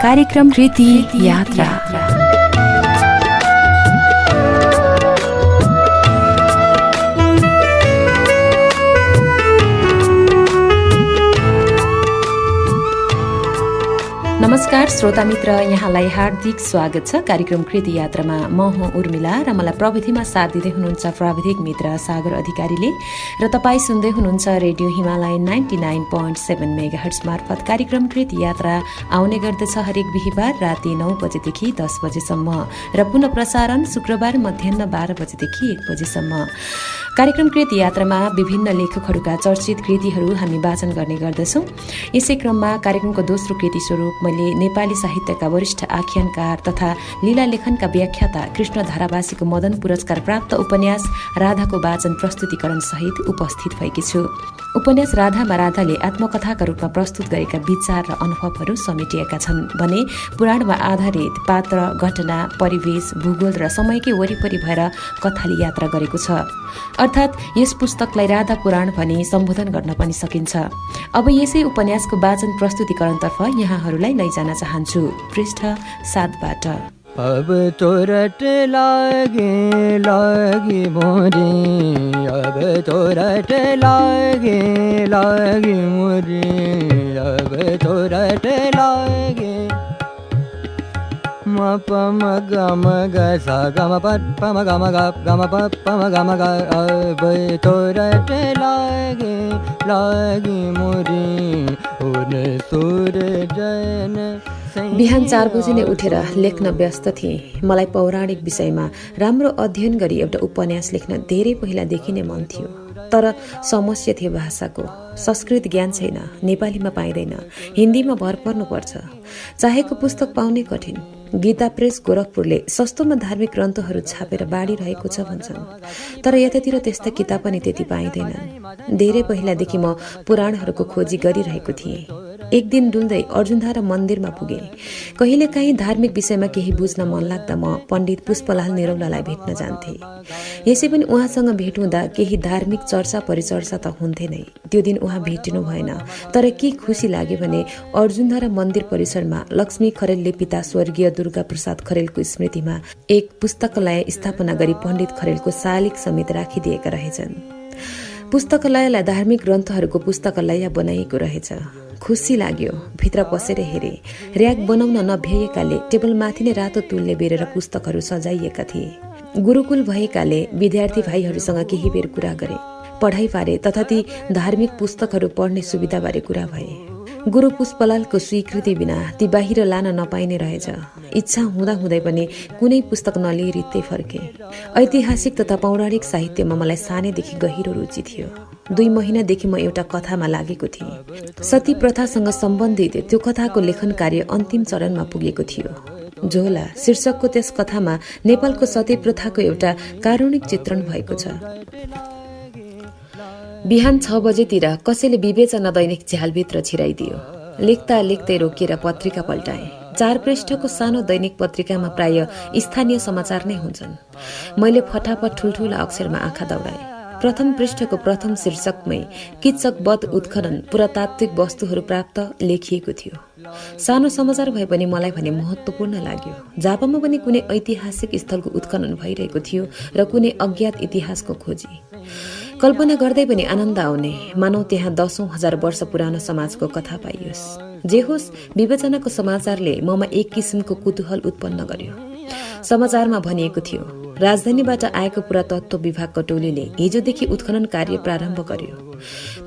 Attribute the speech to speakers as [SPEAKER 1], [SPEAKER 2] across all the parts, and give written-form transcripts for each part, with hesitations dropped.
[SPEAKER 1] कार्यक्रम कृति यात्रा। नमस्कार श्रोता मित्र, यहाँलाई हार्दिक स्वागत छ कार्यक्रम कृति यात्रामा। म हुँ उर्मिला र मलाई प्रविधिमा साथ दिँदै हुनुहुन्छ प्राविधिक मित्र सागर अधिकारीले र तपाईँ सुन्दै हुनुहुन्छ रेडियो हिमालय 99.7 मेगाहर्ट्ज मार्फत कार्यक्रम कृति यात्रा आउने गर्दछ हरेक बिहिबार राति 9 बजेदेखि 10 बजेसम्म र पुनः प्रसारण शुक्रबार मध्याह 12 बजेदेखि 1 बजेसम्म। कार्यक्रम कृति यात्रामा विभिन्न लेखकहरूका चर्चित कृतिहरू हामी वाचन गर्ने गर्दछौँ। यसै क्रममा कार्यक्रमको दोस्रो कृति स्वरूप मैले नेपाली साहित्यका वरिष्ठ आख्यानकार तथा लीला लेखनका व्याख्याता कृष्ण धारावासीको मदन पुरस्कार प्राप्त उपन्यास राधाको वाचन प्रस्तुतिकरण सहित उपस्थित भएकी छु। उपन्यास राधामा राधाले आत्मकथाका रूपमा प्रस्तुत गरेका विचार र अनुभवहरू समेटिएका छन् भने पुराणमा आधारित पात्र, घटना, परिवेश, भूगोल र समयकै वरिपरि भएर कथाले यात्रा गरेको छ। अर्थात् यस पुस्तकलाई राधा पुराण भनी सम्बोधन गर्न पनि सकिन्छ। अब यसै उपन्यासको वाचन प्रस्तुतिकरणतर्फ यहाँहरूलाई लैजान चाहन्छु पृष्ठ 7बाट।
[SPEAKER 2] अब तो रट लागे मोरे, अब तो रट लागे मोरे, अब तो रट लागे म प म ग म ग सा ग म प प म ग म ग ग म प प म ग म ग अब तो रट लागे मोरे उन सूरजन।
[SPEAKER 1] बिहान 4 बजी नै उठेर लेख्न व्यस्त थिएँ। मलाई पौराणिक विषयमा राम्रो अध्ययन गरी एउटा उपन्यास लेख्न धेरै पहिलादेखि नै मन थियो, तर समस्या थियो भाषाको। संस्कृत ज्ञान छैन, नेपालीमा पाइँदैन, हिन्दीमा भर पर्नुपर्छ। चाहेको पुस्तक पाउनै कठिन। गीता प्रेस गोरखपुरले सस्तोमा धार्मिक ग्रन्थहरू छापेर बाँडिरहेको छ भन्छन्, तर यतातिर त्यस्ता किताब पनि त्यति पाइँदैनन्। धेरै पहिलादेखि म पुराणहरूको खोजी गरिरहेको थिएँ। एक दिन डुल्दै अर्जुनधारा मन्दिरमा पुगेँ। कहिलेकाहीँ धार्मिक विषयमा केही बुझ्न मन लाग्दा म पण्डित पुष्पलाल निरौलालाई भेट्न जान्थे। यसै पनि उहाँसँग भेट हुँदा केही धार्मिक चर्चा परिचर्चा त हुन्थे नै। त्यो दिन उहाँ भेटिनु भएन, तर के खुसी लाग्यो भने अर्जुनधारा मन्दिर परिसरमा लक्ष्मी खरेलले पिता स्वर्गीय दुर्गा प्रसाद खरेलको स्मृतिमा एक पुस्तकालय स्थापना गरी पण्डित खरेलको शालिग समेत राखिदिएका रहेछन्। पुस्तकालयलाई धार्मिक ग्रन्थहरूको पुस्तकालय बनाइएको रहेछ। खुसी लाग्यो। भित्र पसेर हेरे। र्याक बनाउन नभ्याइएकाले टेबलमाथि नै रातो तुलले बेरेर पुस्तकहरू सजाइएका थिए। गुरुकुल भएकाले विद्यार्थी भाइहरूसँग केही बेर कुरा गरे, पढाइ पारे तथा ती धार्मिक पुस्तकहरू पढ्ने सुविधाबारे कुरा भए। गुरु पुष्पलालको स्वीकृति बिना ती बाहिर लान नपाइने रहेछ। इच्छा हुँदाहुँदै पनि कुनै पुस्तक नलिई रित्तै फर्के। ऐतिहासिक तथा पौराणिक साहित्यमा मलाई सानैदेखि गहिरो रुचि थियो। 2 महिनादेखि म एउटा कथामा लागेको थिएँ। सती प्रथासँग सम्बन्धित त्यो कथाको लेखन कार्य अन्तिम चरणमा पुगेको थियो। झोला शीर्षकको त्यस कथामा नेपालको सती प्रथाको एउटा कारुणिक चित्रण भएको छ। बिहान 6 बजेतिर कसैले विवेचना दैनिक झ्यालभित्र छिराइदियो। लेख्दा लेख्दै रोकिएर पत्रिका पल्टाएँ। 4 पृष्ठको सानो दैनिक पत्रिकामा प्राय स्थानीय समाचार नै हुन्छन्। मैले फटाफट ठुल्ठुला अक्षरमा आँखा दौडाएँ। प्रथम पृष्ठको प्रथम शीर्षकमै किच्चक वध उत्खनन पुरातात्विक वस्तुहरू प्राप्त लेखिएको थियो। सानो समाचार भए पनि मलाई भने महत्त्वपूर्ण लाग्यो। जापामा पनि कुनै ऐतिहासिक स्थलको उत्खनन भइरहेको थियो र कुनै अज्ञात इतिहासको खोजी। कल्पना गर्दै पनि आनन्द आउने, मानौ त्यहाँ 10,000 वर्ष पुरानो समाजको कथा पाइयोस्। जे होस्, विवेचनाको समाचारले ममा एक किसिमको कुतूहल उत्पन्न गर्यो। समाचारमा भनिएको थियो, राजधानीबाट आएको पुरातत्व विभागको टोलीले हिजोदेखि उत्खनन कार्य प्रारम्भ गर्यो।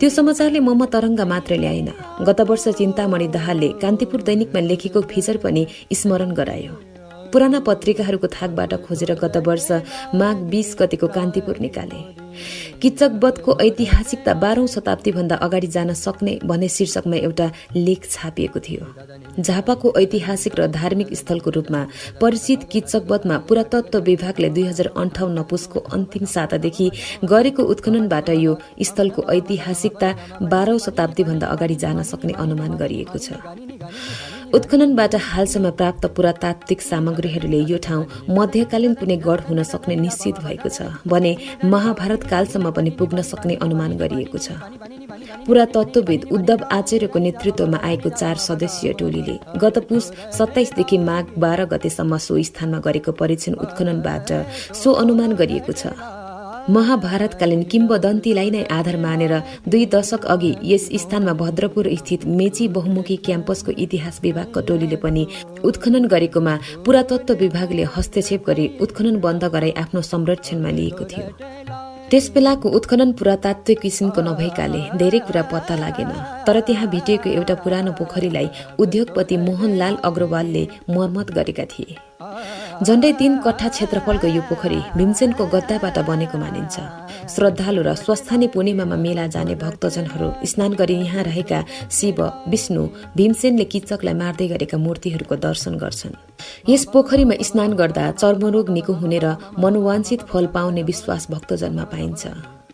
[SPEAKER 1] त्यो समाचारले ममा तरङ्ग मात्र ल्याएन, गत वर्ष चिन्तामणि दाहालले कान्तिपुर दैनिकमा लेखेको फिचर पनि स्मरण गरायो। पुराना पत्रिकाहरूको थाकबाट खोजेर गत वर्ष माघ 20 गतेको कान्तिपुर निकाले। किच्चक वधको ऐतिहासिकता 12औं शताब्दीभन्दा अगाडि जान सक्ने भन्ने शीर्षकमा एउटा लेख छापिएको थियो। झापाको ऐतिहासिक र धार्मिक स्थलको रूपमा परिचित किच्चक वधमा पुरातत्व विभागले 2058 पुसको अन्तिम सातादेखि गरेको उत्खननबाट यो स्थलको ऐतिहासिकता 12औं शताब्दीभन्दा अगाडि जान सक्ने अनुमान गरिएको छ। उत्खननबाट हालसम्म प्राप्त पुरातात्विक सामग्रीहरूले यो ठाउँ मध्यकालीन कुनै गढ हुन सक्ने निश्चित भएको छ भने महाभारत कालसम्म पनि पुग्न सक्ने अनुमान गरिएको छ। पुरातत्वविद उद्धव आचार्यको नेतृत्वमा आएको 4 सदस्यीय टोलीले गत पुस 27 देखि माघ 12 गतेसम्म सो स्थानमा गरेको परीक्षण उत्खननबाट सो अनुमान गरिएको छ। महाभारतकालीन किम्वदन्तीलाई नै आधार मानेर 2 दशक अघि यस स्थानमा भद्रपुर स्थित मेची बहुमुखी क्याम्पसको इतिहास विभागको टोलीले पनि उत्खनन गरेकोमा पुरातत्व विभागले हस्तक्षेप गरी उत्खनन बन्द गराई आफ्नो संरक्षणमा लिएको थियो। त्यसबेलाको उत्खनन पुरातात्विक किसिमको नभएकाले धेरै कुरा पत्ता लागेन, तर त्यहाँ भेटिएको एउटा पुरानो पोखरीलाई उद्योगपति मोहनलाल अग्रवालले मर्मत गरेका थिए। झण्डै 3 कट्ठा क्षेत्रफलको यो पोखरी भीमसेनको गद्दाबाट बनेको मानिन्छ। श्रद्धालु र स्वस्थानी पूर्णिमामा मेला जाने भक्तजनहरू स्नान गरी यहाँ रहेका शिव, विष्णु, भीमसेनले किचकलाई मार्दै गरेका मूर्तिहरूको दर्शन गर्छन्। यस पोखरीमा स्नान गर्दा चर्मरोग निको हुने र मनोवाञ्छित फल पाउने विश्वास भक्तजनमा पाइन्छ।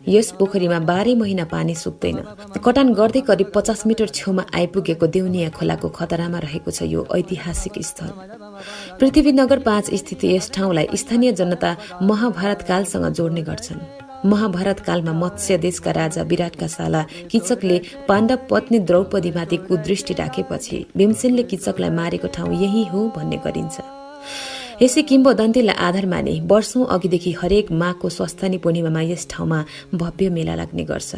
[SPEAKER 1] यस पोखरीमा 12 महिना पानी सुक्दैन। कटान गर्दै करिब 50 मिटर छेउमा आइपुगेको देउनिया खोलाको खतरामा रहेको छ यो ऐतिहासिक स्थल। पृथ्वीनगर 5 स्थित यस ठाउँलाई स्थानीय जनता महाभारत कालसँग जोड्ने गर्छन्। महाभारत कालमा मत्स्य देशका राजा विराटका साला किचकले पाण्डव पत्नी द्रौपदीमाथि कुदृष्टि राखेपछि भीमसेनले किचकलाई मारेको ठाउँ यही हो भन्ने गरिन्छ। यसै किम्वदन्तीलाई आधार माने वर्षौं अघिदेखि हरेक माघको स्वस्थानी पूर्णिमामा यस ठाउँमा भव्य मेला लाग्ने गर्छ।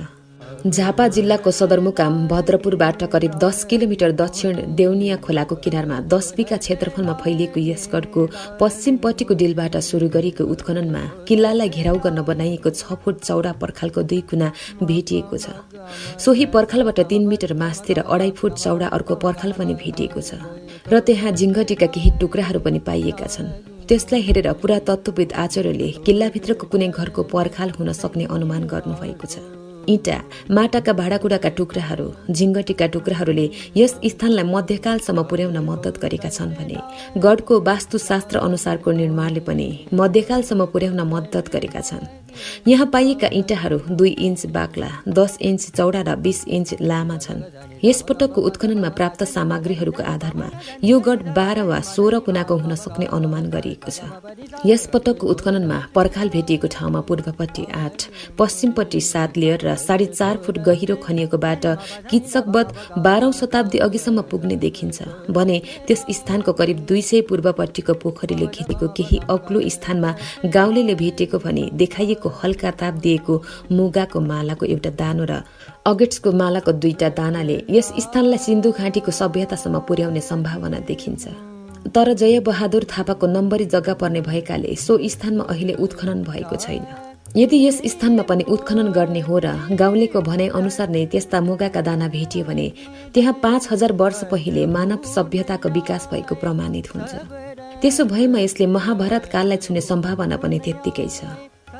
[SPEAKER 1] झापा जिल्लाको सदरमुकाम भद्रपुरबाट करिब 10 किलोमिटर दक्षिण देउनिया खोलाको किनारमा 10 बिघा क्षेत्रफलमा फैलिएको यस गढको पश्चिमपट्टिको डिलबाट सुरु गरेको उत्खननमा किल्लालाई घेराउ गर्न बनाइएको 6 फुट चौडा पर्खालको 2 कुना भेटिएको छ। सोही पर्खालबाट 3 मिटर मास्ती र 2.5 फुट चौडा अर्को पर्खाल पनि भेटिएको छ र त्यहाँ झिङ्गटीका केही टुक्राहरू पनि पाइएका छन्। त्यसलाई हेरेर पुरातत्वविद आचार्यले किल्लाभित्रको कुनै घरको पर्खाल हुन सक्ने अनुमान गर्नुभएको छ। इँटा, माटाका भाँडाकुँडाका टुक्राहरू, झिङ्गटीका टुक्राहरूले यस स्थानलाई मध्यकालसम्म पुर्याउन मद्दत गरेका छन् भने गढको वास्तुशास्त्र अनुसारको निर्माणले पनि मध्यकालसम्म पुर्याउन मद्दत गरेका छन्। यहाँ पाइएका इँटाहरू 2 इन्च बाक्ला, 10 इन्च चौडा र 20 इन्च लामा छन्। यस पटकको उत्खननमा प्राप्त सामग्रीहरूको आधारमा यो गढ 12 वा 16 कुनाको हुन सक्ने अनुमान गरिएको छ। यस पटकको उत्खननमा पर्खाल भेटिएको ठाउँमा पूर्वपट्टि 8, पश्चिमपट्टि 7 लेयर र 4.5 फुट गहिरो खनिएको बाटो किचकवत 12औं शताब्दी अघिसम्म पुग्ने देखिन्छ भने त्यस स्थानको करिब 200 पूर्वपट्टिको पोखरीले घेरेको केही अग्लो स्थानमा गाउँलेले भेटेको भने देखाइएको हल्का ताप दिएको मुगाको मालाको एउटा दानो र अगेट्सको मालाको 2टा दानाले यस स्थानलाई सिन्धु घाटीको सभ्यतासम्म पुर्याउने सम्भावना देखिन्छ। तर जय बहादुर थापाको नम्बरी जग्गा पर्ने भएकाले सो स्थानमा अहिले उत्खनन भएको छैन। यदि यस स्थानमा पनि उत्खनन गर्ने हो र गाउँलेको भनाइ अनुसार नै त्यस्ता मुगाका दाना भेटियो भने त्यहाँ 5000 वर्ष पहिले मानव सभ्यताको विकास भएको प्रमाणित हुन्छ। त्यसो भएमा यसले महाभारत काललाई छुने सम्भावना पनि त्यत्तिकै छ।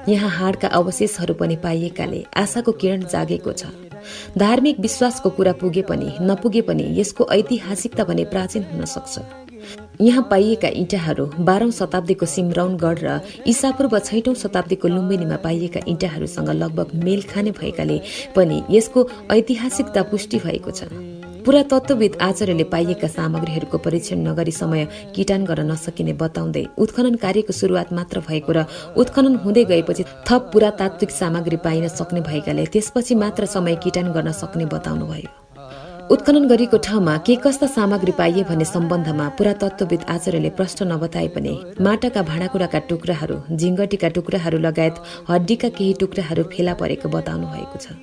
[SPEAKER 1] यहाँ हाडका अवशेषहरू पनि पाइएकाले आशाको किरण जागेको छ। धार्मिक विश्वासको कुरा पुगे पनि नपुगे पनि यसको ऐतिहासिकता भने प्राचीन हुन सक्छ। यहाँ पाइएका इँटाहरू 12औं शताब्दीको सिमरौनगढ र ईसापूर्व 6औं शताब्दीको लुम्बिनीमा पाइएका इँटाहरूसँग लगभग मेल खाने भएकाले पनि यसको ऐतिहासिकता पुष्टि भएको छ। पुरातत्वविद आचार्यले पाइएका सामग्रीहरूको परीक्षण नगरी समय किटान गर्न नसकिने बताउँदै उत्खनन कार्यको सुरुवात मात्र भएको र उत्खनन हुँदै गएपछि थप पुरातात्विक सामग्री पाइन सक्ने भएकाले त्यसपछि मात्र समय किटान गर्न सक्ने बताउनुभयो। उत्खनन गरिएको ठाउँमा के कस्ता सामग्री पाइए भन्ने सम्बन्धमा पुरातत्वविद आचार्यले प्रश्न नबताए पनि माटाका भाँडाकुँडाका टुक्राहरू, झिङ्गटीका टुक्राहरू लगायत हड्डीका केही टुक्राहरू फेला परेको बताउनु भएको छ।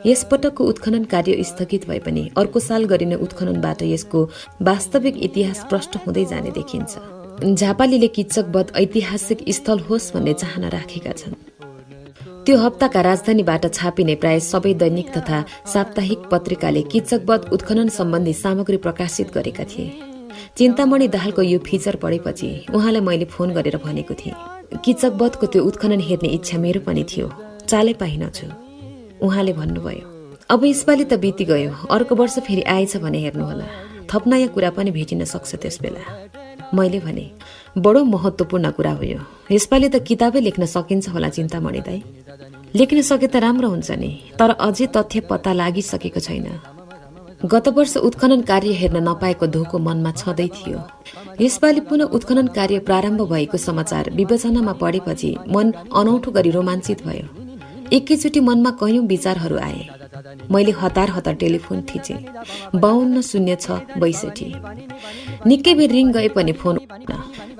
[SPEAKER 1] यस पटकको उत्खनन कार्य स्थगित भए पनि अर्को साल गरिने उत्खननबाट यसको वास्तविक इतिहास प्रष्ट हुँदै जाने देखिन्छ। झापालीले किचकवध ऐतिहासिक स्थल होस् भन्ने चाहना राखेका छन्। त्यो हप्ताका राजधानीबाट छापिने प्राय सबै दैनिक तथा साप्ताहिक पत्रिकाले किचकवध उत्खनन सम्बन्धी सामग्री प्रकाशित गरेका थिए। चिन्तामणि दाहालको यो फिचर पढेपछि उहाँलाई मैले फोन गरेर भनेको थिएँ, किचकवधको त्यो उत्खनन हेर्ने इच्छा मेरो पनि थियो, चालै पाइनछु। उहाँले भन्नुभयो, अब यसपालि त बिति गयो, अर्को वर्ष फेरि आएछ भने हेर्नुहोला, थप नयाँ कुरा पनि भेटिन सक्छ त्यसबेला। मैले भने, बडो महत्त्वपूर्ण कुरा हो यो, यसपालि त किताबै लेख्न सकिन्छ होला चिन्तामणि दाइ। लेख्न सके त राम्रो हुन्छ नि, तर अझै तथ्य पत्ता लागिसकेको छैन। गत वर्ष उत्खनन कार्य हेर्न नपाएको धोको मनमा छँदै थियो। यसपालि पुनः उत्खनन कार्य प्रारम्भ भएको समाचार विवेचनामा पढेपछि मन अनौठो गरी रोमाञ्चित भयो। एकैचोटि मनमा कयौं विचारहरू आए। मैले हतार हतार टेलिफोन थिचे। 520662। निकै बेर रिङ गए पनि फोन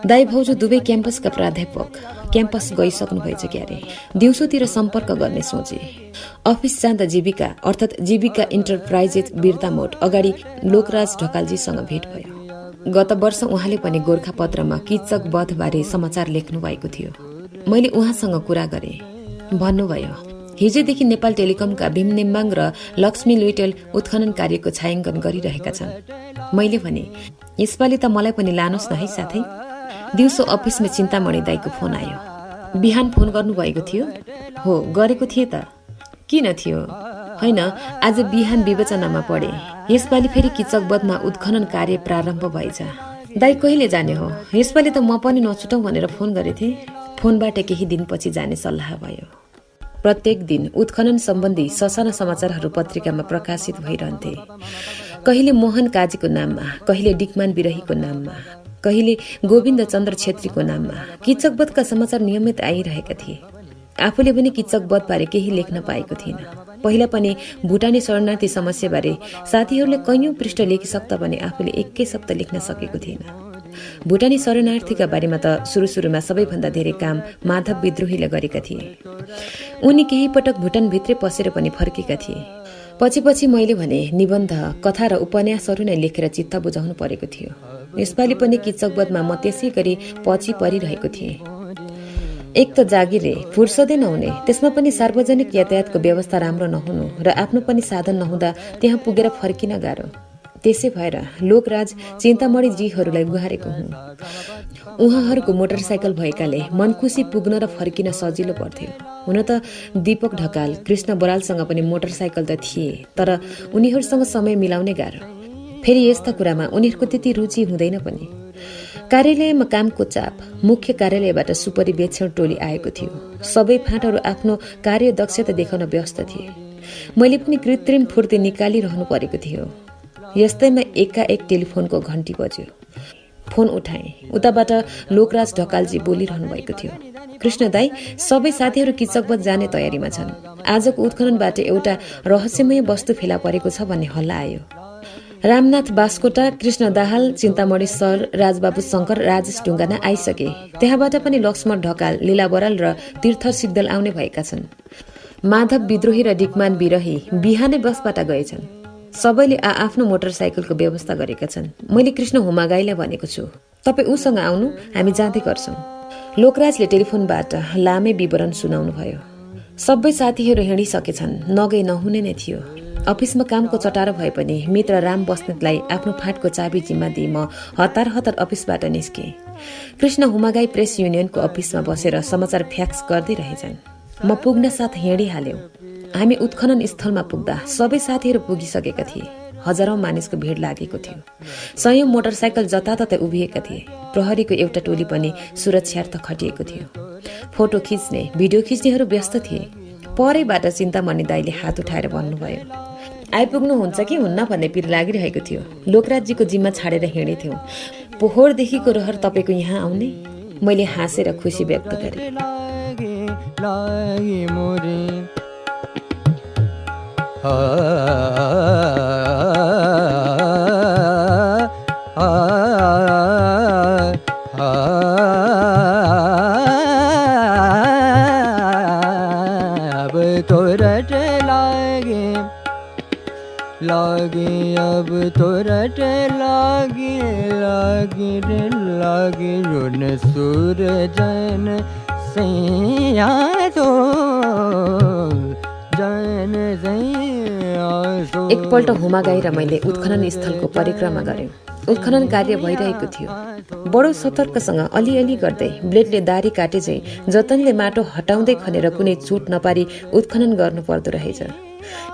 [SPEAKER 1] दाई भाउजू दुवै क्याम्पसका प्राध्यापक क्याम्पस गइसक्नु भएछ क्यारे। दिउँसोतिर सम्पर्क गर्ने सोचे। अफिस जाँदा जीविका अर्थात् जीविका इन्टरप्राइजेज बिर्ता मोड अगाडि लोकराज ढकालजीसँग भेट भयो। गत वर्ष उहाँले पनि गोरखापत्रमा किचक वधबारे समाचार लेख्नु भएको थियो। मैले उहाँसँग कुरा गरे। भन्नुभयो हिजोदेखि नेपाल टेलिकमका भीम नेम्बाङ र लक्ष्मी लुइटेल उत्खनन कार्यको छायाङ्कन गरिरहेका छन्। मैले भने यसपालि त मलाई पनि लानुहोस् न है साथै। दिउँसो अफिसमा चिन्तामणि दाईको फोन आयो। बिहान फोन गर्नुभएको थियो? हो गरेको थिएँ त। किन थियो? होइन, आज बिहान विवेचनामा पढे यसपालि फेरि किचकबधमा उत्खनन कार्य प्रारम्भ भएछ। दाई कहिले जाने हो? यसपालि त म पनि नछुटौँ भनेर फोन गरेथे। फोनबाट केही दिनपछि जाने सल्लाह भयो। प्रत्येक दिन उत्खनन सम्बन्धी ससाना समाचारहरू पत्रिकामा प्रकाशित भइरहन्थे। कहिले मोहन काजीको नाममा, कहिले डिकमान बिरहीको नाममा, कहिले गोविन्द चन्द्र छेत्रीको नाममा किचकबधका समाचार नियमित आइरहेका थिए। आफूले पनि किचकबधबारे केही लेख्न पाएको थिइन। पहिला पनि भुटानी शरणार्थी समस्याबारे साथीहरूले कैयौं पृष्ठ लेखिसक्दा पनि आफूले एकै शब्द लेख्न सकेको थिएन। भुटानी शरणार्थीका बारेमा त सुरुमा सबैभन्दा धेरै काम माधव विद्रोहीले गरेका थिए। उनी केही पटक भुटानभित्रै पसेर पनि फर्केका थिए। पछि मैले भने निबन्ध, कथा र उपन्यासहरू नै लेखेर चित्त बुझाउनु परेको थियो। यसपालि पनि किचकबधमा म त्यसै गरी पछि परिरहेको थिएँ। एक त जागिरले फुर्सदै नहुने, त्यसमा पनि सार्वजनिक यातायातको व्यवस्था राम्रो नहुनु र आफ्नो पनि साधन नहुँदा त्यहाँ पुगेर फर्किन गाह्रो। त्यसै भएर लोकराज चिन्तामणिजीहरूलाई गुहारेको हुँ। उहाँहरूको मोटरसाइकल भएकाले मनखुसी पुग्न र फर्किन सजिलो पर्थ्यो। हुन त दीपक ढकाल, कृष्ण बरालसँग पनि मोटरसाइकल त थिए, तर उनीहरूसँग समय मिलाउने गाह्रो। फेरि यस्ता कुरामा उनीहरूको त्यति रुचि हुँदैन पनि। कार्यालयमा कामको चाप। मुख्य कार्यालयबाट सुपरिवेक्षण टोली आएको थियो। सबै फाँटहरू आफ्नो कार्य दक्षता देखाउन व्यस्त थिए। मैले पनि कृत्रिम फुर्ती निकालिरहनु परेको थियो। यस्तैमा एकाएक टेलिफोनको घन्टी बज्यो। फोन उठाएँ। उताबाट लोकराज ढकालजी बोलिरहनु भएको थियो। कृष्ण दाई, सबै साथीहरू किचकबध जाने तयारीमा छन्। आजको उत्खननबाट एउटा रहस्यमय वस्तु फेला परेको छ भन्ने हल्ला आयो। रामनाथ बास्कोटा, कृष्ण दाहाल, चिन्तामणि सर, राजबाबु शङ्कर, राजेश ढुङ्गाना आइसके। त्यहाँबाट पनि लक्ष्मण ढकाल, लीला बराल र तीर्थ सिग्दल आउने भएका छन्। माधव विद्रोही र डिकमान बिरही बिहानै बसबाट गएछन्। सबैले आफ्नो मोटरसाइकलको व्यवस्था गरेका छन्। मैले कृष्ण हुमागाईलाई भनेको छु, तपाईँ उसँग आउनु, हामी जाँदै गर्छौँ। लोकराजले टेलिफोनबाट लामै विवरण सुनाउनु भयो। सबै साथीहरू हिँडिसकेछन्, नगई नहुने नै थियो। अफिसमा कामको चटारो भए पनि मित्र राम बस्नेतलाई आफ्नो फाँटको चाबी जिम्मा दिई म हतार अफिसबाट निस्केँ। कृष्ण हुमागाई प्रेस युनियनको अफिसमा बसेर समाचार फ्याक्स गर्दै रहेछन्। म पुग्न साथ हिँडिहाल्यौँ। हामी उत्खनन स्थलमा पुग्दा सबै साथीहरू पुगिसकेका थिए। हजारौं मानिसको भिड लागेको थियो। सयौं मोटरसाइकल जताततै उभिएका थिए। प्रहरीको एउटा टोली पनि सुरक्षार्थ खटिएको थियो। फोटो खिच्ने, भिडियो खिच्नेहरू व्यस्त थिए। परैबाट चिन्तामणि दाईले हात उठाएर भन्नुभयो, आइपुग्नुहुन्छ कि हुन्न भन्ने पिर लागिरहेको थियो। लोकराजजीको जिम्मा छाडेर हिँडेथ्यौँ। पोहोरदेखिको रहर तपाईँको यहाँ आउने। मैले हाँसेर खुसी व्यक्त गरेँ।
[SPEAKER 2] अब तो रट लागे रुन सुर जन सैया तो जन सैया।
[SPEAKER 1] एकपल्ट हुमागाई र मैले उत्खनन स्थलको परिक्रमा गर्यौं। उत्खनन कार्य भइरहेको थियो। बडो सतर्कसँग अलिअलि गर्दै ब्लेडले दारी काटे चाहिँ जतनले माटो हटाउँदै खनेर कुनै चोट नपारी उत्खनन गर्नु पर्दो रहेछ।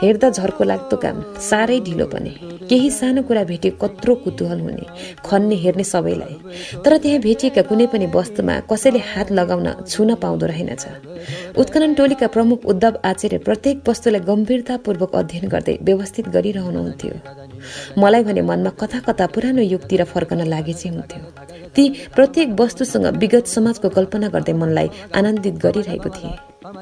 [SPEAKER 1] हेर्दा झर्को लाग्दो काम साह्रै ढिलो पनि। केही सानो कुरा भेटे कत्रो कुतूहल हुने, खन्ने हेर्ने सबैलाई। तर त्यहाँ भेटिएका कुनै पनि वस्तुमा कसैले हात लगाउन छुन पाउँदो रहेनछ। उत्खनन टोलीका प्रमुख उद्धव आचार्य प्रत्येक वस्तुलाई गम्भीरतापूर्वक अध्ययन गर्दै व्यवस्थित गरिरहनुहुन्थ्यो। मलाई भने मनमा कता कता पुरानो युगतिर फर्कन लागेछै हुन्थ्यो। ती प्रत्येक वस्तुसँग विगत समाजको कल्पना गर्दै मनलाई आनन्दित गरिरहेको थिएँ।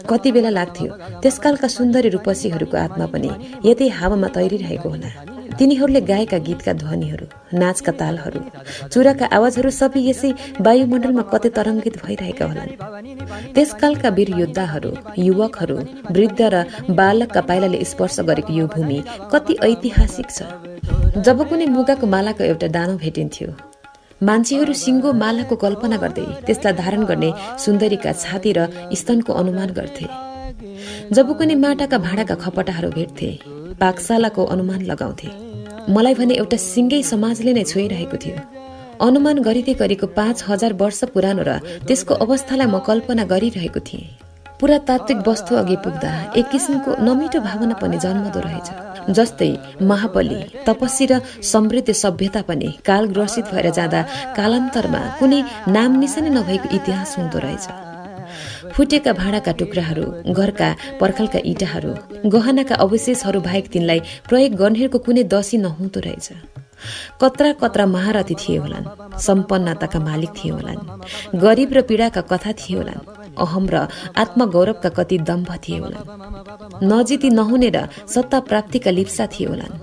[SPEAKER 1] कति बेला लाग्थ्यो त्यसकालका सुन्दरी रूपसीहरूको आत्मा पनि यतै हावामा तैरिरहेको होला। तिनीहरूले गाएका गीतका ध्वनिहरू, नाचका तालहरू, चुराका आवाजहरू सबै यसै वायुमण्डलमा कतै तरङ्गित भइरहेका होलान्। त्यसकालका वीर योद्धाहरू, युवकहरू, वृद्ध र बालकका पाइलाले स्पर्श गरेको यो भूमि कति ऐतिहासिक छ। जब कुनै मुगाको मालाको एउटा दानो भेटिन्थ्यो, मान्छेहरू सिङ्गो मालाको कल्पना गर्दै त्यसलाई धारण गर्ने सुन्दरीका छाती र स्तनको अनुमान गर्थे। जब कुनै माटाका भाँडाका खपटाहरू भेट्थे, पाकशालाको अनुमान लगाउँथे। मलाई भने एउटा सिङ्गै समाजले नै छोइरहेको थियो। अनुमान गरिँदै गरेको 5000 वर्ष पुरानो र त्यसको अवस्थालाई म कल्पना गरिरहेको थिएँ। पुरातात्विक वस्तु अघि पुग्दा एक किसिमको नमिठो भावना पनि जन्मदो रहेछ। जस्तै महाबली, तपस्वी र समृद्ध सभ्यता पनि कालग्रसित भएर जाँदा कालान्तरमा कुनै नाम निशानी नभएको इतिहास हुँदो रहेछ। फुटेका भाँडाका टुक्राहरू, घरका पर्खालका इँटाहरू, गहनाका अवशेषहरू बाहेक तिनलाई प्रयोग गर्नेहरूको कुनै दसी नहुँदो रहेछ। कत्रा कत्रा महारथी थिए होलान्, सम्पन्नताका मालिक थिए होलान्, गरिब र पीडाका कथा थिए होलान्, अहम र आत्मगौरवका कति दम्भ थिए होलान्, नजिती नहुने र सत्ता प्राप्तिका लिप्सा थिए होलान्।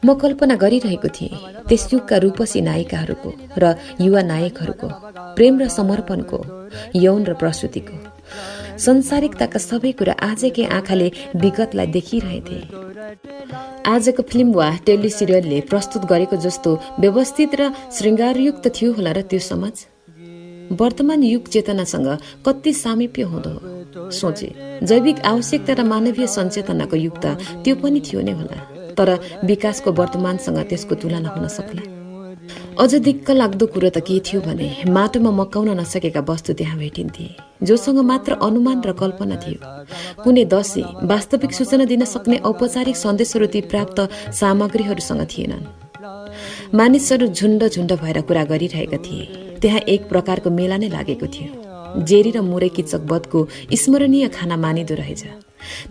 [SPEAKER 1] म कल्पना गरिरहेको थिएँ त्यस युगका रूपसी नायिकाहरूको र युवा नायकहरूको, प्रेम र समर्पणको, यौन र प्रसुतिको। संसारिकताका सबै कुरा आजकै आँखाले विगतलाई देखिरहेथे। आजको फिल्म वा टेलिसिरियलले प्रस्तुत गरेको जस्तो व्यवस्थित र श्रृङ्गारयुक्त थियो होला र त्यो समाज। वर्तमान युग चेतनासँग कति सामिप्य हुँदो हो सोचे। जैविक आवश्यकता र मानवीय सञ्चेतनाको युग त त्यो पनि थियो नै होला, तर विकासको वर्तमानसँग त्यसको तुलना हुन सक्ला। अझ दिक्क लाग्दो कुरो त के थियो भने माटोमा मक्काउन नसकेका वस्तु त्यहाँ भेटिन्थे, जोसँग मात्र अनुमान र कल्पना थियो। कुनै दसी वास्तविक सूचना दिन सक्ने औपचारिक सन्देशहरू ती प्राप्त सामग्रीहरूसँग थिएनन्। मानिसहरू झुण्ड झुण्ड भएर कुरा गरिरहेका थिए। त्यहाँ एक प्रकारको मेला नै लागेको थियो। जेरी र मुरै किचक बदको स्मरणीय खाना मानिदो रहेछ।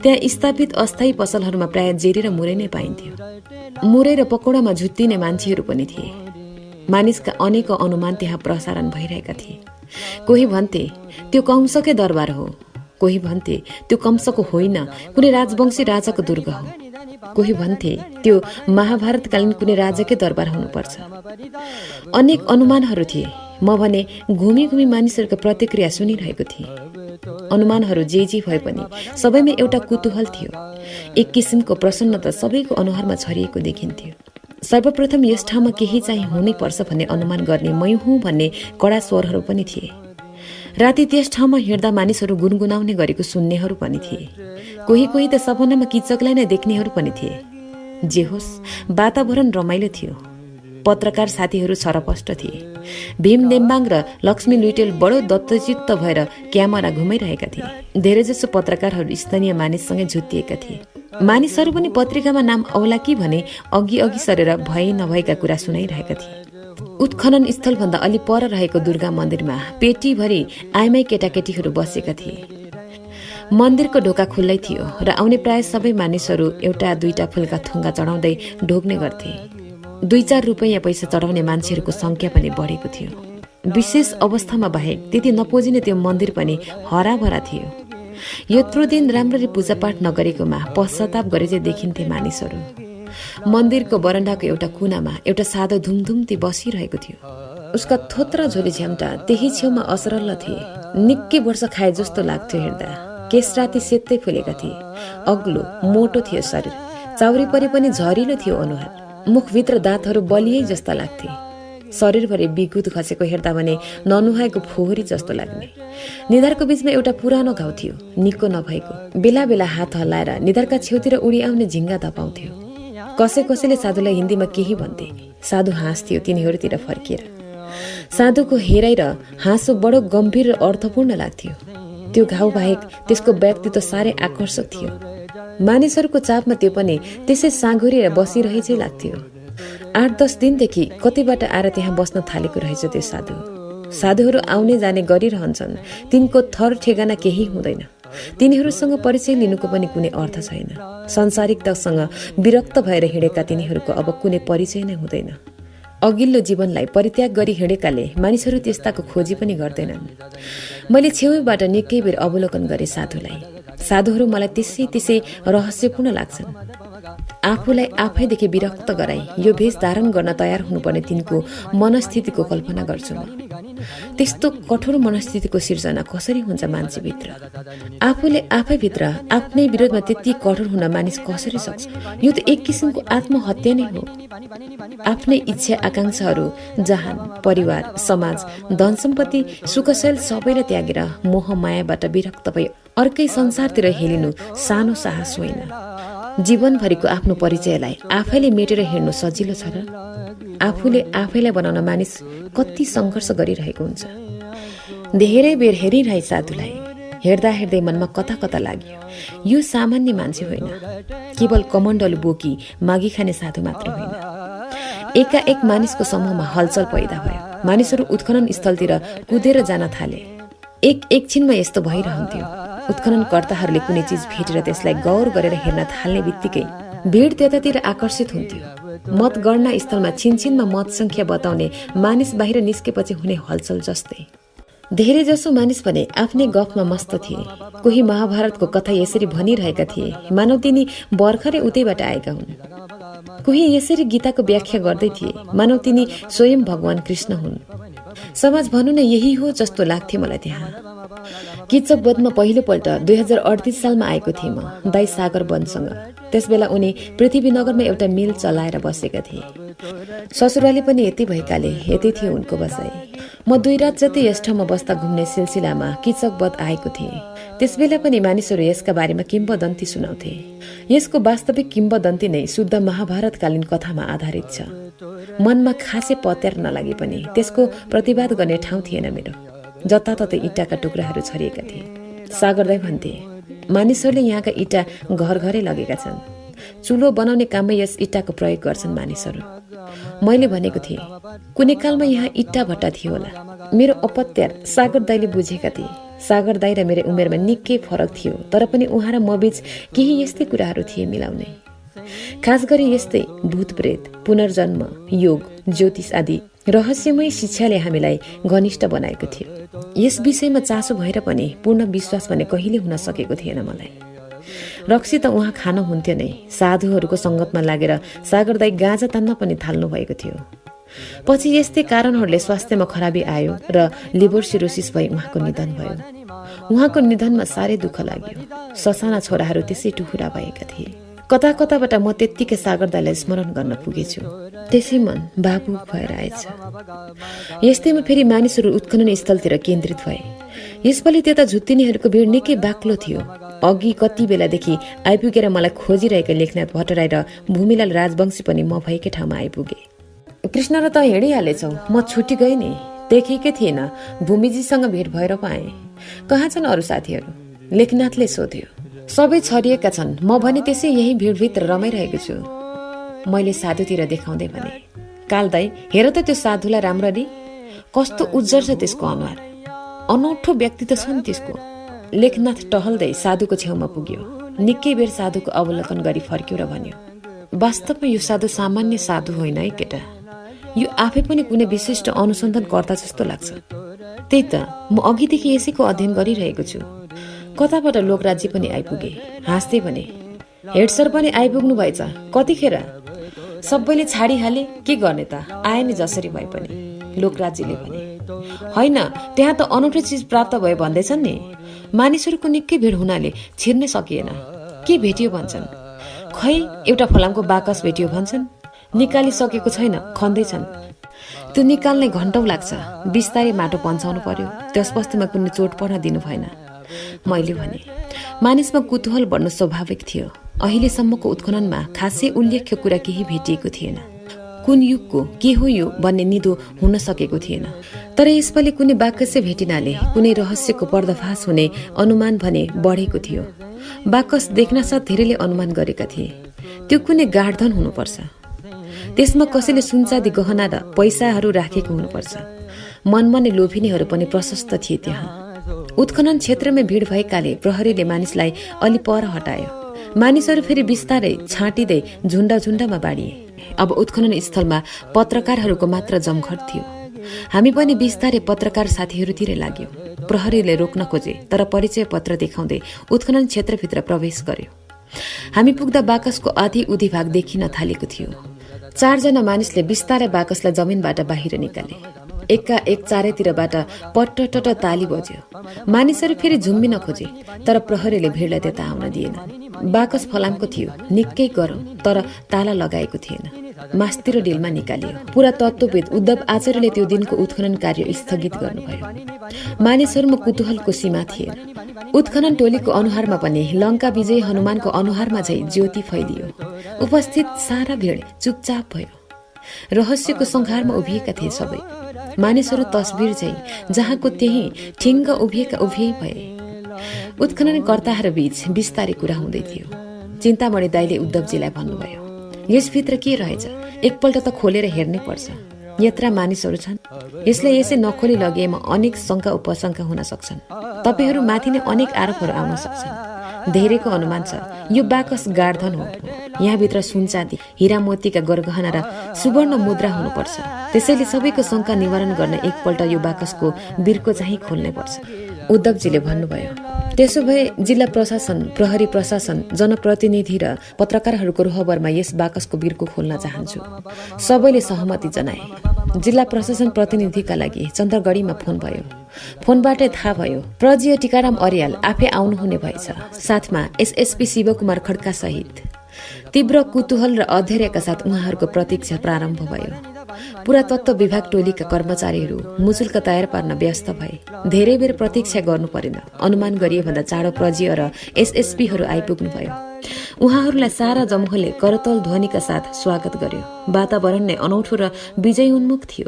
[SPEAKER 1] त्यहाँ स्थापित अस्थायी पसलहरूमा प्राय जेरी र मुरै नै पाइन्थ्यो। मुरै र पकौडामा झुत्तिने मान्छेहरू पनि थिए। मानिसका अनेक अनुमान त्यहाँ प्रसारण भइरहेका थिए। कोही भन्थे त्यो कंसकै दरबार हो, कोही भन्थे त्यो कंसको होइन, कुनै राजवंशी राजाको दुर्ग हो, कोही भन्थे त्यो महाभारतकालीन कुनै राजाकै दरबार हुनुपर्छ। अनेक अनुमानहरू थिए। म भने घुमी घुमी मानिसहरूको प्रतिक्रिया सुनिरहेको थिएँ। अनुमानहरू जे भए पनि सबैमा एउटा कुतूहल थियो। एक किसिमको प्रसन्नता सबैको अनुहारमा छरिएको देखिन्थ्यो। सर्वप्रथम यस ठाउँमा केही चाहिँ हुनै पर्छ भन्ने अनुमान गर्ने मै हुँ भन्ने कडा स्वरहरू पनि थिए। राति त्यस ठाउँमा हिँड्दा मानिसहरू गुनगुनाउने गरेको सुन्नेहरू पनि थिए। कोही कोही त सपनामा किचकलाई नै देख्नेहरू पनि थिए। जे होस्, वातावरण रमाइलो थियो। पत्रकार साथीहरू छरपष्ट थिए। भीम नेम्बाङ र लक्ष्मी लुइटेल बडो दत्तचित्त भएर क्यामेरा घुमाइरहेका थिए। धेरैजसो पत्रकारहरू स्थानीय मानिससँगै झुत्तिएका थिए। मानिसहरू पनि पत्रिकामा नाम आउला कि भने अघि अघि सरेर भए नभएका कुरा सुनाइरहेका थिए। उत्खनन स्थलभन्दा अलि पर रहेको दुर्गा मन्दिरमा पेटीभरि आइमाई केटाकेटीहरू बसेका थिए। मन्दिरको ढोका खुल्लै थियो र आउने प्राय सबै मानिसहरू एउटा दुईटा फुलका थुङ्गा चढाउँदै ढोग्ने गर्थे। 2-4 रुपैयाँ पैसा चढाउने मान्छेहरूको संख्या पनि बढेको थियो। विशेष अवस्थामा बाहेक त्यति नपुजिने त्यो मन्दिर पनि हराभरा थियो। यत्रो दिन राम्ररी पूजापाठ नगरेकोमा पश्चाताप गरे चाहिँ देखिन्थे मानिसहरू। मन्दिरको बरण्डाको एउटा कुनामा एउटा साधु धुमधुम्ती बसिरहेको थियो। उसका थोत्रा झोली झ्याम्टा त्यही छेउमा असरल्ल थिए। निकै वर्ष खाए जस्तो लाग्थ्यो हेर्दा। केश राति सेतै फुलेका थिए। अग्लो मोटो थियो शरीर। चाउरी परे पनि झरिलो थियो अनुहार। मुखभित्र दाँतहरू बलियै जस्ता लाग्थे। शरीरभरि बिगुत खसेको हेर्दा भने ननुहाएको फोहोरी जस्तो लाग्ने। निधारको बीचमा एउटा पुरानो घाउ थियो, निको नभएको। बेला बेला हात हल्लाएर निधारका छेउतिर उडी आउने झिङ्गा धपाउँथ्यो। कसैले साधुलाई हिन्दीमा केही भन्थे। साधु हाँस्थ्यो तिनीहरूतिर फर्किएर। साधुको हेराइ र हाँसो बडो गम्भीर र अर्थपूर्ण लाग्थ्यो। त्यो घाउ बाहेक त्यसको व्यक्तित्व साह्रै आकर्षक थियो। मानिसहरूको चापमा त्यो पनि त्यसै साँघुरिएर बसिरहेछै लाग्थ्यो। 8-10 दिनदेखि कतैबाट आएर त्यहाँ बस्न थालेको रहेछ त्यो साधु। साधुहरू आउने जाने गरिरहन्छन्, तिनको थर ठेगाना केही हुँदैन। तिनीहरूसँग परिचय लिनुको पनि कुनै अर्थ छैन। संसारिकतासँग विरक्त भएर हिँडेका तिनीहरूको अब कुनै परिचय नै हुँदैन। अघिल्लो जीवनलाई परित्याग गरी हिँडेकाले मानिसहरू त्यस्ताको खोजी पनि गर्दैनन्। मैले छेउबाट निकै बेर अवलोकन गरेँ साधुलाई। साधुहरू मलाई त्यसै रहस्यपूर्ण लाग्छन्। आफूलाई आफैदेखि विरक्त गराई यो भेष धारण गर्न तयार हुनुपर्ने तिनको मनस्थितिको कल्पना गर्छु म। त्यस्तो कठोर मनस्थितिको सिर्जना कसरी हुन्छ मान्छेभित्र? आफूले आफैभित्र आफ्नै विरोधमा त्यति कठोर हुन मानिस कसरी सक्छ? यो त एक किसिमको आत्महत्या नै हो। आफ्नै इच्छा आकांक्षाहरू, जहान, परिवार, समाज, धन सम्पत्ति, सुखशैल सबैलाई त्यागेर मोह मायाबाट विरक्त भई अर्कै संसारतिर हेलिनु सानो साहस होइन। जीवनभरिको आफ्नो परिचयलाई आफैले मेटेर हिँड्नु सजिलो छ र? आफूले आफैलाई बनाउन मानिस कति सङ्घर्ष गरिरहेको हुन्छ। धेरै बेर हेरिरहे साधुलाई। हेर्दा हेर्दै मनमा कता कता लाग्यो, यो सामान्य मान्छे होइन, केवल कमण्डलु बोकी मागी खाने साधु मात्र होइन। एकाएक मानिसको समूहमा हलचल पैदा भयो। मानिसहरू उत्खनन स्थलतिर कुदेर जान थाले। एकछिनमा यस्तो भइरहन्थ्यो। उत्खननकर्ताहरूले कुनै चिज भेटेर त्यसलाई गौर गरेर हेर्न थाल्ने बित्तिकै भिड त्यतातिर आकर्षित हुन्थ्यो। मतगणना स्थलमा छिनछिनमा मत संख्या बताउने मानिस बाहिर निस्केपछि हुने हलचल जस्तै। धेरै जसो मानिस भने आफ्नै गफमा मस्त थिए। कोही महाभारतको कथा यसरी भनिरहेका थिए, मानव तिनी भर्खरै उतैबाट आएका हुन्। कोही यसरी गीताको व्याख्या गर्दै थिए, मानव तिनी स्वयं भगवान कृष्ण हुन्। समाज भनौँ न यही हो जस्तो लाग्थ्यो मलाई त्यहाँ। किचक बधमा पहिलोपल्ट 2038 सालमा आएको थिएँ म दाई सागर वनसँग। त्यसबेला उनी पृथ्वीनगरमा एउटा मिल चलाएर बसेका थिए। ससुराली पनि यति भएकाले यतै थियो उनको बसाई। म 2 रात जति यस ठाउँमा बस्दा घुम्ने सिलसिलामा किचक बध आएको थिएँ। त्यसबेला पनि मानिसहरू यसका बारेमा किम्बदन्ती सुनाउँथे। यसको वास्तविक किम्बदन्ती नै शुद्ध महाभारतकालीन कथामा आधारित छ। मनमा खासै पत्यार नलागे पनि त्यसको प्रतिवाद गर्ने ठाउँ थिएन मेरो। जताततै इँटाका टुक्राहरू छरिएका थिए। सागर दाई भन्थे, मानिसहरूले यहाँका इँटा घर घरै लगेका छन्। चुलो बनाउने काममा यस इँटाको प्रयोग गर्छन् मानिसहरू। मैले भनेको थिएँ, कुनै कालमा यहाँ इँटा भट्टा थियो होला। मेरो अपत्यार सागर दाईले बुझेका थिए। सागर दाई र मेरो उमेरमा निकै फरक थियो, तर पनि उहाँ र म बीच केही यस्तै कुराहरू थिए मिलाउने। खास गरी यस्तै भूतप्रेत, पुनर्जन्म, योग, ज्योतिष आदि रहस्यमय शिक्षाले हामीलाई घनिष्ठ बनाएको थियो। यस विषयमा चासो भएर पनि पूर्ण विश्वास भने कहिले हुन सकेको थिएन मलाई। रक्सी त उहाँ खानुहुन्थ्यो नै। साधुहरूको सङ्गतमा लागेर सागर दाई गाँजा तान्न पनि थाल्नु भएको थियो। पछि यस्तै कारणहरूले स्वास्थ्यमा खराबी आयो र लिभर सिरोसिस भई उहाँको निधन भयो। उहाँको निधनमा साह्रै दुःख लाग्यो। ससाना छोराहरू त्यसै टुहुरा भएका थिए। कता कताबाट म त्यत्तिकै सागर दाईलाई स्मरण गर्न पुगेछु। त्यसै मन भावुक भएर आएछ। यस्तैमा फेरि मानिसहरू उत्खनन स्थलतिर केन्द्रित भए। यसपालि त्यता झुत्तिनेहरूको भिड निकै बाक्लो थियो। अघि कति बेलादेखि आइपुगेर मलाई खोजिरहेका लेखनाथ भट्टराई र भूमिलाल राजवंशी पनि म भएकै ठाउँमा आइपुगे। कृष्ण र त हिँडिहालेछौ, म छुट्टी गएँ नि, देखेकै थिएन। भूमिजीसँग भेट भएर पाएँ। कहाँ छन् अरू साथीहरू? लेखनाथले सोध्यो। सबै छरिएका छन्, म भने त्यसै यही भिडभित्र रमाइरहेको छु। मैले साधुतिर देखाउँदै भने, काल दाई हेर त त्यो साधुलाई राम्ररी, कस्तो उज्जर छ त्यसको अनुहार, अनौठो व्यक्तित्व छ नि त्यसको। लेखनाथ टहल्दै साधुको छेउमा पुग्यो। निकै बेर साधुको अवलोकन गरी फर्क्यो र भन्यो, वास्तवमा यो साधु सामान्य साधु होइन है केटा, यो आफै पनि कुनै विशिष्ट अनुसन्धानकर्ता जस्तो लाग्छ। त्यही त म अघिदेखि यसैको अध्ययन गरिरहेको छु। कताबाट लोकराज्य पनि आइपुगे। हाँस्दै भने, हेड सर पनि आइपुग्नु भएछ, कतिखेर? सबैले छाडिहाले, के गर्ने त, आए नि जसरी भए पनि। लोकराज्यले भने, होइन त्यहाँ त अनौठो चिज प्राप्त भयो भन्दैछन् नि। मानिसहरूको निकै भिड हुनाले छिर्नै सकिएन। के भेटियो भन्छन्? खै एउटा फलामको बाकस भेटियो भन्छन्। निकालिसकेको छैन, खन्दैछन्। त्यो निकाल्ने घन्टौँ लाग्छ। बिस्तारै माटो पन्छाउनु पर्यो। त्यस वस्तुमा कुनै चोट पर्न दिनु भएन। मैले भने, मानिसमा कुतूहल बढ्नु स्वाभाविक थियो। अहिलेसम्मको उत्खननमा खासै उल्लेख्य कुरा केही भेटिएको थिएन। कुन युगको के हो यो भन्ने निदो हुन सकेको थिएन। तर यसपालि कुनै बाकसै भेटिनाले कुनै रहस्यको पर्दाफास हुने अनुमान भने बढेको थियो। बाकस देख्नासाथ धेरैले अनुमान गरेका थिए त्यो कुनै गाढधन हुनुपर्छ। त्यसमा कसैले सुनचाँदी गहना र पैसाहरू राखेको हुनुपर्छ। मनमा नै लोभिनेहरू पनि प्रशस्त थिए। त्यहाँ उत्खनन क्षेत्रमै भिड भएकाले प्रहरीले मानिसलाई अलि पर हटायो। मानिसहरू फेरि बिस्तारै छाँटिँदै झुण्डमा बाडिए। अब उत्खनन स्थलमा पत्रकारहरूको मात्र जमघट थियो। हामी पनि बिस्तारै पत्रकार साथीहरूतिर लाग्यौं। प्रहरीले रोक्न खोजे तर परिचय पत्र देखाउँदै उत्खनन क्षेत्रभित्र प्रवेश गर्यो। हामी पुग्दा बाकसको आधी उधी भाग देखिन थालेको थियो। 4 जना मानिसले बिस्तारै बाकसलाई जमिनबाट बाहिर निकाले। एकका एक चारैतिरबाट पट्टट ताली बज्यो। मानिसहरू फेरि झुम्बिन खोजे तर प्रहरीले भिडलाई त्यता आउन दिएन। बाकस फलामको थियो, निकै गरम, तर ताला लगाएको थिएन। मास्तिर डिलमा निकालियो। पुरातत्त्वविद उद्धव आचार्यले त्यो दिनको उत्खनन कार्य स्थगित गर्नुभयो। मानिसहरूमा कुतूहलको सीमा थिएन। उत्खनन टोलीको अनुहारमा पनि लङ्का विजयी हनुमानको अनुहारमा झै ज्योति फैलियो। उपस्थित सारा भिड चुपचाप भयो। रहस्यको संहारमा उभिएका थिए सबै। मानिसहरू तस्बिर झै जहाँको त्यही ठिङ्ग उभिए भए। उत्खननकर्ताहरू बीच बिस्तारै कुरा हुँदै थियो। चिन्तामणि दाइले उद्धवजीलाई भन्नुभयो, यसभित्र के रहेछ एकपल्ट त खोलेर हेर्नै पर्छ। यत्रा मानिसहरू छन्, यसलाई यसै नखोली लगेमा अनेक शङ्का उपशङ्का हुन सक्छन्। तपाईहरू माथि नै अनेक आरोपहरू आउन सक्छन्। धेरैको अनुमान छ यो बाकस गाढधन हो। यहाँभित्र सुनचाँदी, हिरा मोतीका गरगहना र सुवर्ण मुद्रा हुनुपर्छ। त्यसैले सबैको शङ्का निवारण गर्न एकपल्ट यो बाकसको बिर्को चाहिँ खोल्नै पर्छ। उद्धवजीले भन्नुभयो, त्यसो भए जिल्ला प्रशासन, प्रहरी प्रशासन, जनप्रतिनिधि र पत्रकारहरूको रोहबरमा यस बाकसको बिर्को खोल्न चाहन्छु। सबैले सहमति जनाए। जिल्ला प्रशासन प्रतिनिधिका लागि चन्द्रगढीमा फोन भयो। फोनबाटै थाहा भयो प्रजीय टीकाराम अर्याल आफै आउनुहुने भएछ, साथमा एसएसपी शिवकुमार खड्का सहित। तीव्र कुतूहल र अधैर्यका साथ उहाँहरूको प्रतीक्षा प्रारम्भ भयो। पुरातत्व विभाग टोलीका कर्मचारीहरू मुचुल्का तयार पार्न व्यस्त भए। धेरै बेर प्रतीक्षा गर्नु परेन। अनुमान गरिए भन्दा चाँडो प्रजीय र एसएसपीहरू आइपुग्नुभयो। उहाँहरूलाई सारा जमूहले करतल ध्वनिका साथ स्वागत गर्यो। वातावरण नै अनौठो र विजय उन्मुख थियो।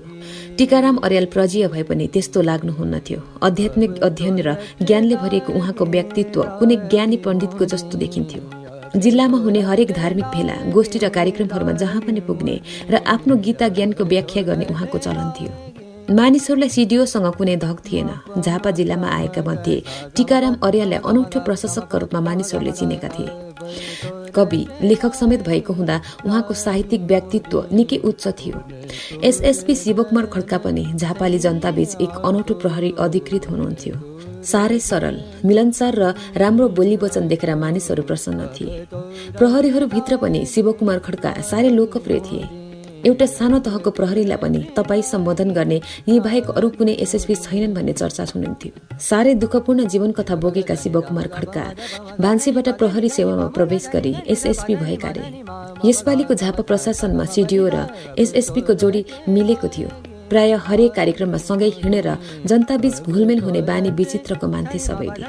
[SPEAKER 1] टीकाराम अर्याल प्रजीय भए पनि त्यस्तो लाग्नुहुन्न थियो। आध्यात्मिक अध्ययन र ज्ञानले भरिएको उहाँको व्यक्तित्व कुनै ज्ञानी पण्डितको जस्तो देखिन्थ्यो। जिल्लामा हुने हरेक धार्मिक भेला, गोष्ठी र कार्यक्रमहरूमा जहाँ पनि पुग्ने र आफ्नो गीता ज्ञानको व्याख्या गर्ने उहाँको चलन थियो। मानिसहरूलाई सिडिओसँग कुनै धक थिएन। झापा जिल्लामा आएका मध्ये टीकाराम अर्याललाई अनौठो प्रशासकका रूपमा मानिसहरूले चिनेका थिए। कवि, लेखक समेत भएको हुँदा उहाँको साहित्यिक व्यक्तित्व निकै उच्च थियो। एसएसपी शिवकुमार खड्का पनि झापाली जनताबीच एक अनौठो प्रहरी अधिकृत हुनुहुन्थ्यो। साह्रै सरल, मिलनसार र राम्रो बोली वचन देखेर मानिसहरू प्रसन्न थिए। प्रहरीहरूभित्र पनि शिवकुमार खड्का साह्रै लोकप्रिय थिए। एउटा सानो तहको प्रहरीलाई पनि तपाईँ सम्बोधन गर्ने यी बाहेक अरू कुनै एसएसपी छैनन् भन्ने चर्चा सुनिन्थ्यो। साह्रै दुःखपूर्ण जीवन कथा बोकेका शिवकुमार खड्का भान्सीबाट प्रहरी सेवामा प्रवेश गरी एसएसपी भएका रे। यसपालिको झापा प्रशासनमा सिडिओ र एसएसपीको जोडी मिलेको थियो। प्राय हरेक कार्यक्रममा सँगै हिँडेर जनताबीच घुलमेल हुने बानी विचित्रको मान्थे सबैले।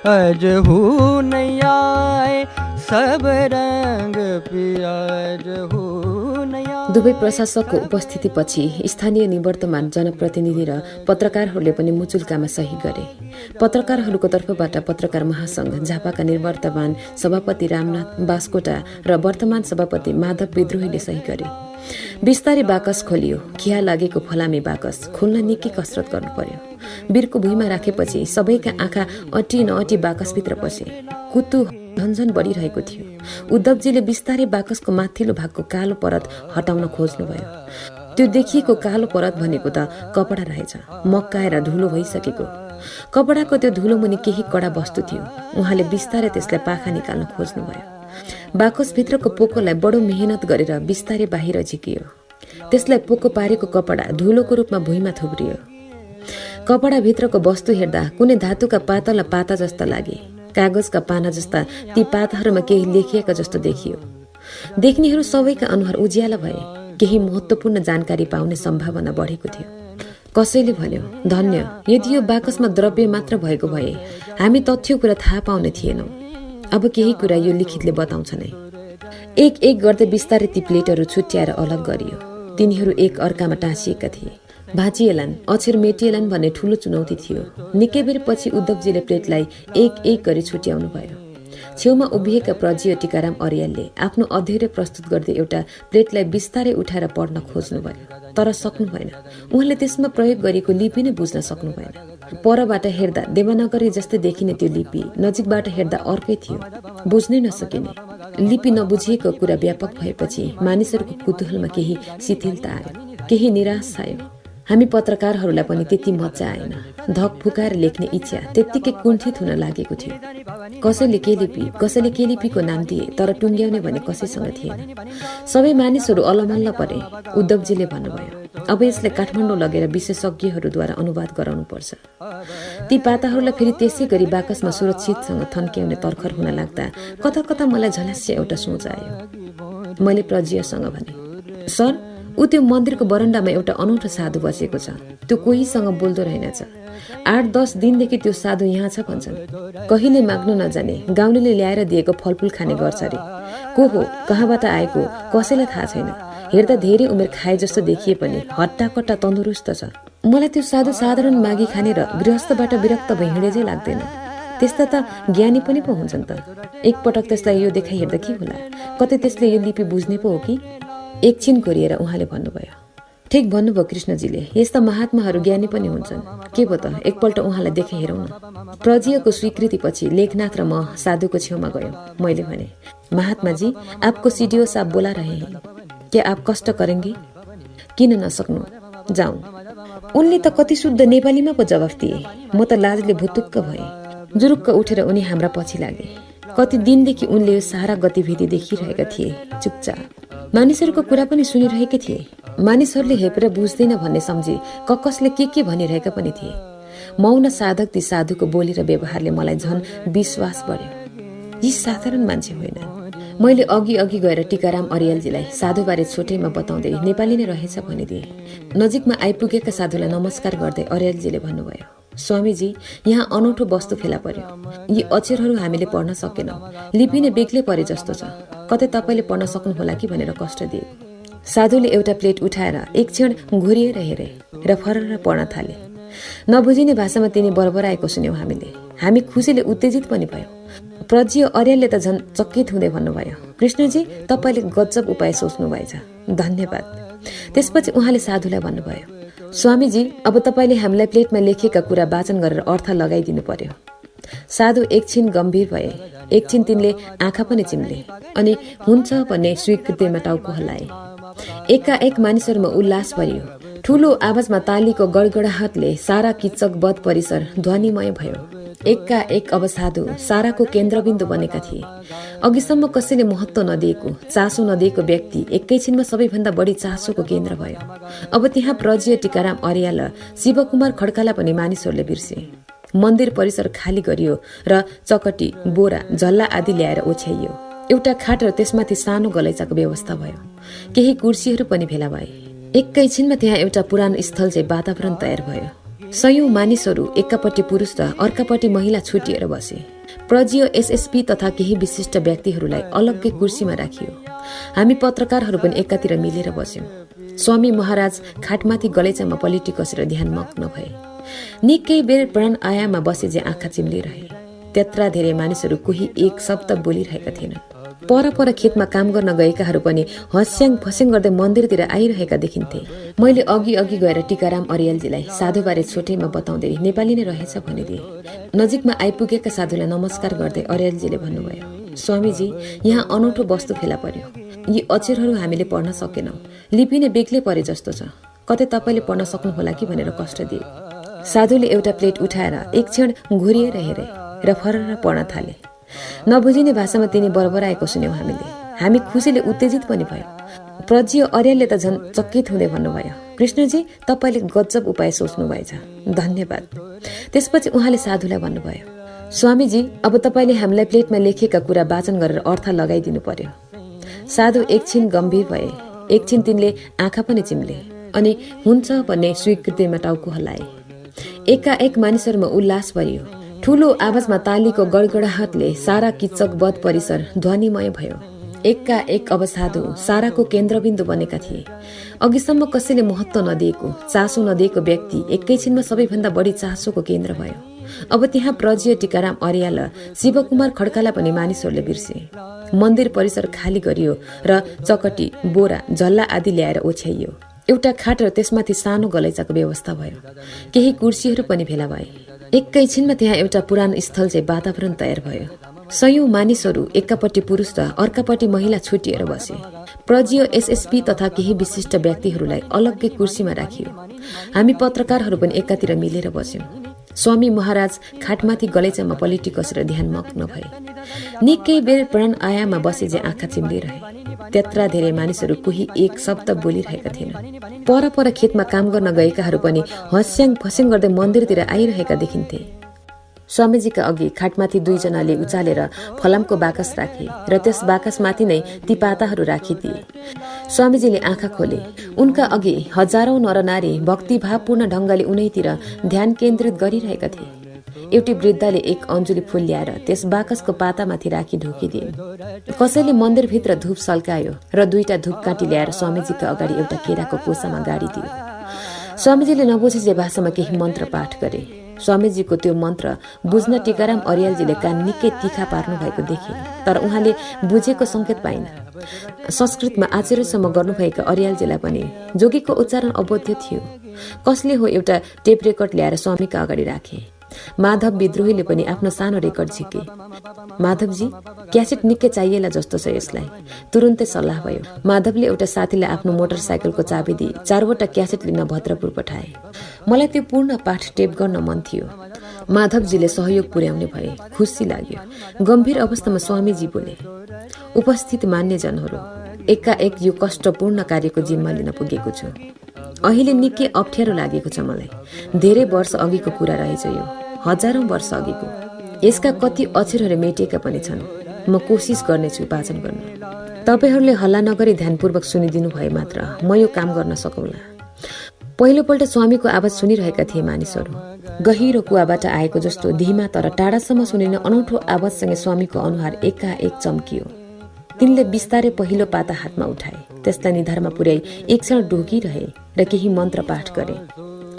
[SPEAKER 2] अज हू नैया सब रंग पियाज हू नैया।
[SPEAKER 1] दुवै प्रशासकको उपस्थितिपछि स्थानीय निवर्तमान जनप्रतिनिधि र पत्रकारहरूले पनि मुचुल्कामा सही गरे। पत्रकारहरूको तर्फबाट पत्रकार महासंघ, झापाका निवर्तमान सभापति रामनाथ बास्कोटा र वर्तमान सभापति माधव विद्रोहीले सही गरे। बिस्तारै बाकस खोलियो। खिया लागेको फलामे बाकस खोल्न निकै कसरत गर्नु पर्यो। बिर्को भुइँमा राखेपछि सबैका आँखा अटी नअटी बाकसभित्र पसे। कुतु झन्झन बढिरहेको थियो। उद्धवजीले बिस्तारै बाकसको माथिल्लो भागको कालो परत हटाउन खोज्नुभयो। त्यो देखिएको कालो परत भनेको त कपडा रहेछ, मक्काएर धुलो भइसकेको। कपडाको त्यो धुलो मुनि केही कडा वस्तु थियो। उहाँले बिस्तारै त्यसलाई पाखा निकाल्न खोज्नुभयो। बाकसभित्रको पोकोलाई बडो मेहनत गरेर बिस्तारै बाहिर झिकियो। त्यसलाई पोको पारेको कपडा धुलोको रूपमा भुइँमा थुप्रियो। कपडाभित्रको वस्तु हेर्दा कुनै धातुका पातला पाता जस्ता लागे। कागजका पाना जस्ता ती पाताहरूमा केही लेखिएका जस्तो देखियो। देख्नेहरू सबैका अनुहार उज्याला भए। केही महत्त्वपूर्ण जानकारी पाउने सम्भावना बढेको थियो। कसैले भन्यो, धन्य, यदि यो बाकसमा द्रव्य मात्र भएको भए हामी तथ्य कुरा थाहा पाउने थिएनौं। अब केही कुरा यो लिखितले बताउँछ नै। एक एक गर्दै बिस्तारै ती प्लेटहरू छुट्याएर अलग गरियो। तिनीहरू एक अर्कामा टाँसिएका थिए। भाँचिएलान्, अक्षर मेटिएलान् भन्ने ठूलो चुनौती थियो। निकै बेर पछि उद्धवजीले प्लेटलाई एक एक गरी छुट्याउनु भयो। छेउमा उभिएका प्रज्य टीकाराम अर्यालले आफ्नो अध्यय प्रस्तुत गर्दै एउटा प्लेटलाई बिस्तारै उठाएर पढ्न खोज्नुभयो, तर सक्नु भएन। उहाँले त्यसमा प्रयोग गरेको लिपि नै बुझ्न सक्नु भएन। परबाट हेर्दा देवनागरी जस्तै देखिने त्यो लिपि नजिकबाट हेर्दा अर्कै थियो, बुझ्नै नसकिने। लिपि नबुझिएको कुरा व्यापक भएपछि मानिसहरूको कुतूहलमा केही शिथिलता आयो, केही निराश छायो। हामी पत्रकारहरूलाई पनि त्यति मजा आएन। धक फुकाएर लेख्ने इच्छा त्यत्तिकै कुण्ठित हुन लागेको थियो। कसैले के लिपिको नाम दिए, तर टुङ्ग्याउने भने कसैसँग थिएन। सबै मानिसहरू अलमल्ल परे। उद्धवजीले भन्नुभयो, अब यसलाई काठमाडौँ लगेर विशेषज्ञहरूद्वारा अनुवाद गराउनुपर्छ। ती पाताहरूलाई फेरि त्यसै गरी बाकसमा सुरक्षितसँग थन्क्याउने तर्खर हुन लाग्दा कता कता मलाई झल्यास्य एउटा सोच आयो। मैले प्रज्यसँग भने, सर, ऊ त्यो मन्दिरको बरन्डामा एउटा अनौठो साधु बसेको छ। त्यो कोहीसँग बोल्दो रहेनछ। 8-10 दिनदेखि त्यो साधु यहाँ छ भन्छन्। कहिले माग्नु नजाने, गाउँलेले ल्याएर दिएको फलफुल खाने गर्छ अरे। को हो, कहाँबाट आएको, कसैलाई थाहा छैन। हेर्दा धेरै उमेर खाए जस्तो देखिए पनि हट्टाकट्टा तन्दुरुस्त छ। मलाई त्यो साधु साधारण मागी खाने र गृहस्थबाट विरक्त भई हिँडे चाहिँ लाग्दैन। त्यस्ता त ज्ञानी पनि पो हुन्छन् त। एकपटक त्यसलाई यो देखाइ हेर्दा के होला? कतै त्यसले यो लिपि बुझ्ने पो हो कि? एकछिन कोरिएर उहाँले भन्नुभयो, ठिक भन्नुभयो कृष्णजीले, यस्ता महात्माहरू ज्ञानी पनि हुन्छन्। के भो त, एकपल्ट उहाँलाई देखे हेरौँ न। प्रज्यको स्वीकृतिपछि लेखनाथ र म साधुको छेउमा गयौँ। मैले भने, महात्मा जी, आपको सीडीओ साहब बोला रहे हैं, क्या आप कष्ट करेंगे? किन नसक्नु, जाउँ। उनले त कति शुद्ध नेपालीमा पो जवाफ दिए। म त लाजले भुतुक्क भएँ। जुरुक्क उठेर उनी हाम्रा पछि लागे। कति दिनदेखि उनले यो सारा गतिविधि देखिरहेका थिए, चुपचाप। मानिसहरूको कुरा पनि सुनिरहेकै थिए। मानिसहरूले हेपेर बुझ्दैन भन्ने सम्झी ककसले के भनिरहेका पनि थिए। मौन साधक ती साधुको बोली र व्यवहारले मलाई झन् विश्वास बढ्यो। यी साधारण मान्छे होइन। मैले अघि गएर टीकाराम अर्यालजीलाई साधुबारे छोटैमा बताउँदै नेपाली नै रहेछ भनिदिए। नजिकमा आइपुगेका साधुलाई नमस्कार गर्दै अर्यालजीले भन्नुभयो, स्वामीजी, यहाँ अनौठो वस्तु फेला पर्यो। यी अक्षरहरू हामीले पढ्न सकेनौं। लिपि नै बेग्लै परे जस्तो छ। कतै तपाईँले पढ्न सक्नुहोला कि भनेर कष्ट दिए। साधुले एउटा प्लेट उठाएर एक क्षण घुरिएर हेरे र फरर पढ्न थाले। नबुझिने भाषामा तिनी बरबराएको सुन्यौं हामीले। हामी खुसीले उत्तेजित पनि भयौं। प्रज्य अर्यालले त झन् चकित हुँदै भन्नुभयो, कृष्णजी, तपाईँले गजब उपाय सोच्नु भएछ, धन्यवाद। त्यसपछि उहाँले साधुलाई भन्नुभयो, स्वामीजी, अब तपाईँले हामीलाई प्लेटमा लेखिएका कुरा वाचन गरेर अर्थ लगाइदिनु पर्यो। साधु एकछिन गम्भीर भए। एकछिन तिनले आँखा पनि चिम्ले अनि हुन्छ भन्ने स्वीकृतिमा टाउको हल्लाए। एकाएक मानिसहरूमा उल्लास भरियो। ठूलो आवाजमा तालीको गडगडाहटले सारा किचक बध परिसर ध्वनिमय भयो। एकाएक अब साधु साराको केन्द्रबिन्दु बनेका थिए। अघिसम्म कसैले महत्त्व नदिएको, चासो नदिएको व्यक्ति एकैछिनमा सबैभन्दा बढी चासोको केन्द्र भयो। अब त्यहाँ प्रज्य टीकाराम अर्याल र शिवकुमार खड्कालाई पनि मानिसहरूले बिर्से। मन्दिर परिसर खाली गरियो र चकटी, बोरा, झल्ला आदि ल्याएर ओछ्याइयो। एउटा खाट र त्यसमाथि सानो गलैँचाको व्यवस्था भयो। केही कुर्सीहरू पनि भेला भए। एकैछिनमा त्यहाँ एउटा पुरानो स्थल चाहिँ वातावरण तयार भयो। सयौं मानिसहरू, एकापट्टि पुरुष र अर्कापट्टि महिला छुटिएर बसे। प्रज्य, एसएसपी तथा केही विशिष्ट व्यक्तिहरूलाई अलग्गै कुर्सीमा राखियो। हामी पत्रकारहरू पनि एकातिर मिलेर बस्यौं। स्वामी महाराज खाटमाथि गलैँचामा पलिटी कसेर ध्यानमग्न भए। निकै बेर प्राण आयामा बसे जे आँखा चिम्लिरहे। त्यत्रा धेरै मानिसहरू कोही एक शब्द बोलिरहेका थिएनन्। पर खेतमा काम गर्न गएकाहरू पनि हस्याङ फस्याङ गर्दै मन्दिरतिर आइरहेका देखिन्थे। मैले अघि गएर टीकाराम अर्यालजीलाई साधुबारे छोटैमा बताउँदै नेपाली नै रहेछ भनिदिए। नजिकमा आइपुगेका साधुलाई नमस्कार गर्दै अर्यालजीले भन्नुभयो, स्वामीजी, यहाँ अनौठो वस्तु फेला पर्यो। यी अक्षरहरू हामीले पढ्न सकेनौं। लिपि नै बेग्लै परे जस्तो छ। कतै तपाईँले पढ्न सक्नुहोला कि भनेर कष्ट दिए। साधुले एउटा प्लेट उठाएर एक क्षण घुरिएर हेरे र फरर पढ्न थाले। नबुझिने भाषामा तिनी बरबराएको सुन्यौँ हामीले। हामी खुसीले उत्तेजित पनि भयो। प्रज्य अर्यालले त झन् चकित हुँदै भन्नुभयो, कृष्णजी तपाईँले गजब उपाय सोच्नु भएछ, धन्यवाद। त्यसपछि उहाँले साधुलाई भन्नुभयो, स्वामीजी अब तपाईँले हामीलाई प्लेटमा लेखिएका कुरा वाचन गरेर अर्थ लगाइदिनु पर्यो। साधु एकछिन गम्भीर भए, एकछिन तिनले आँखा पनि चिम्ले अनि हुन्छ भन्ने स्वीकृतिमा टाउको हल्लाए। एकाएक मानिसहरूमा उल्लास भरियो। ठूलो आवाजमा तालीको गडगडाहटले सारा किच्चक बध परिसर ध्वनिमय भयो। एकाएक अब साधु साराको केन्द्रबिन्दु बनेका थिए। अघिसम्म कसैले महत्त्व नदिएको, चासो नदिएको व्यक्ति एकैछिनमा सबैभन्दा बढी चासोको केन्द्र भयो। अब त्यहाँ प्रज्य टीकाराम अर्याल र शिवकुमार खड्कालाई पनि मानिसहरूले बिर्से। मन्दिर परिसर खाली गरियो र चकटी, बोरा, झल्ला आदि ल्याएर ओछ्याइयो। एउटा खाट र त्यसमाथि सानो गलैँचाको व्यवस्था भयो। केही कुर्सीहरू पनि भेला भए। एकैछिनमा त्यहाँ एउटा पुरानो स्थल चाहिँ वातावरण तयार भयो। सयौं मानिसहरू एकापट्टि पुरुष र अर्कापट्टि महिला छुटिएर बसे। प्रज्य, एसएसपी तथा केही विशिष्ट व्यक्तिहरूलाई अलग्गै कुर्सीमा राखियो। हामी पत्रकारहरू पनि एकातिर मिलेर बस्यौं। स्वामी महाराज खाटमाथि गलैँचामा पलिटी कसेर ध्यानमग्न भए। निकै बेर प्राणायाममा बसे जे आँखा चिम्लिरहे। त्यत्रा धेरै मानिसहरू कोही एक शब्द बोलिरहेका थिएनन्। पर खेतमा काम गर्न गएकाहरू पनि हस्याङ फस्याङ गर्दै मन्दिरतिर आइरहेका देखिन्थे। स्वामीजीका अघि खाटमाथि दुईजनाले उचालेर फलामको बाकस राखे र त्यस बाकसमाथि नै ती पाताहरू राखिदिए। स्वामीजीले आँखा खोले। उनका अघि हजारौं नरनारी भक्तिभावपूर्ण ढंगले उनैतिर ध्यान केन्द्रित गरिरहेका थिए। एउटी वृद्धाले एक अञ्जुली फूल ल्याएर त्यस बाकसको पातामाथि राखी ढोकिदिए। कसैले मन्दिरभित्र धूप सल्कायो र दुईटा धूपकाँटी ल्याएर स्वामीजीका अगाडि एउटा केराको कोसामा गाडिदियो। स्वामीजीले नबुझे भाषामा केही मन्त्र पाठ गरे। स्वामीजीको त्यो मन्त्र बुझ्न टीकाराम अर्यालजीले कान निकै तिखा पार्नु भएको देखे, तर उहाँले बुझेको संकेत पाइन। संस्कृतमा आचार्यसम्म गर्नुभएका अर्यालजीलाई पनि जोगीको उच्चारण अबोध्य थियो। कसले हो एउटा टेप रेकर्ड ल्याएर स्वामीका अगाडि राखे। माधव विद्रोहीले पनि आफ्नो सानो रेकर्ड झिके। माधवजी, क्यासेट निकै चाहिएला जस्तो छ यसलाई। तुरुन्तै सल्लाह भयो। माधवले एउटा साथीलाई आफ्नो मोटरसाइकलको चाबी दिई 4वटा क्यासेट लिन भद्रपुर पठाए। मलाई त्यो पूर्ण पाठ टेप गर्न मन थियो। माधवजीले सहयोग पुर्याउने भए। खुसी लाग्यो। गम्भीर अवस्थामा स्वामीजी बोले, उपस्थित मान्यजनहरू, एकाएक यो कष्टपूर्ण कार्यको जिम्मा लिन पुगेको छु। अहिले निकै अप्ठ्यारो लागेको छ मलाई। धेरै वर्ष अघिको कुरा रहेछ यो, हजारौं वर्ष अघिको। यसका कति अक्षरहरू मेटिएका पनि छन्। म कोसिस गर्नेछु वाचन गर्न। तपाईहरूले हल्ला नगरी ध्यानपूर्वक सुनिदिनु भए मात्र म यो काम गर्न सकौला। पहिलोपल्ट स्वामीको आवाज सुनिरहेका थिए मानिसहरू। गहिरो कुवाबाट आएको जस्तो धीमा तर टाढासम्म सुनिने अनौठो आवाजसँगै स्वामीको अनुहार एकाएक चम्कियो। तिनले बिस्तारै पहिलो पाता हातमा उठाए। त्यसलाई निधारमा पुर्याई एक क्षण ढोकिरहे र केही मन्त्र पाठ गरे।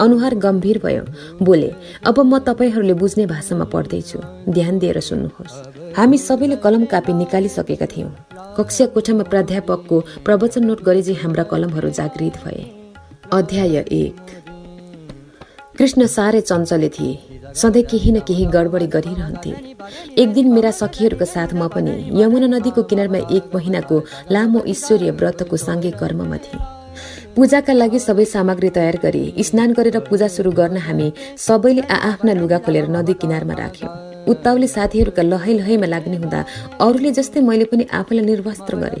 [SPEAKER 1] अनुहार गम्भीर भयो। बोले, अब म तपाईहरूले बुझ्ने भाषामा पढ्दैछु, ध्यान दिएर सुन्नुहोस्। हामी सबैले कलम कापी निकालिसकेका थियौं। कक्षा कोठामा प्राध्यापकको प्रवचन नोट गरे जे हाम्रा कलमहरू जागृत भए। अध्याय 1। कृष्ण साह्रै चञ्चले थिए। सधैँ केही न केही गडबडी गरिरहन्थे। एक दिन मेरा सखीहरूका साथ म पनि यमुना नदीको किनारमा 1 महिनाको लामो ईश्वरीय व्रतको साङ्गिक कर्ममा थिएँ। पूजाका लागि सबै सामग्री तयार गरी स्नान गरेर पूजा सुरु गर्न हामी सबैले आफ्ना लुगा खोलेर नदी किनारमा राख्यौं। उत्ताउली साथीहरूका लहै लहैमा लाग्ने हुँदा अरूले जस्तै मैले पनि आफूलाई निर्वस्त्र गरे।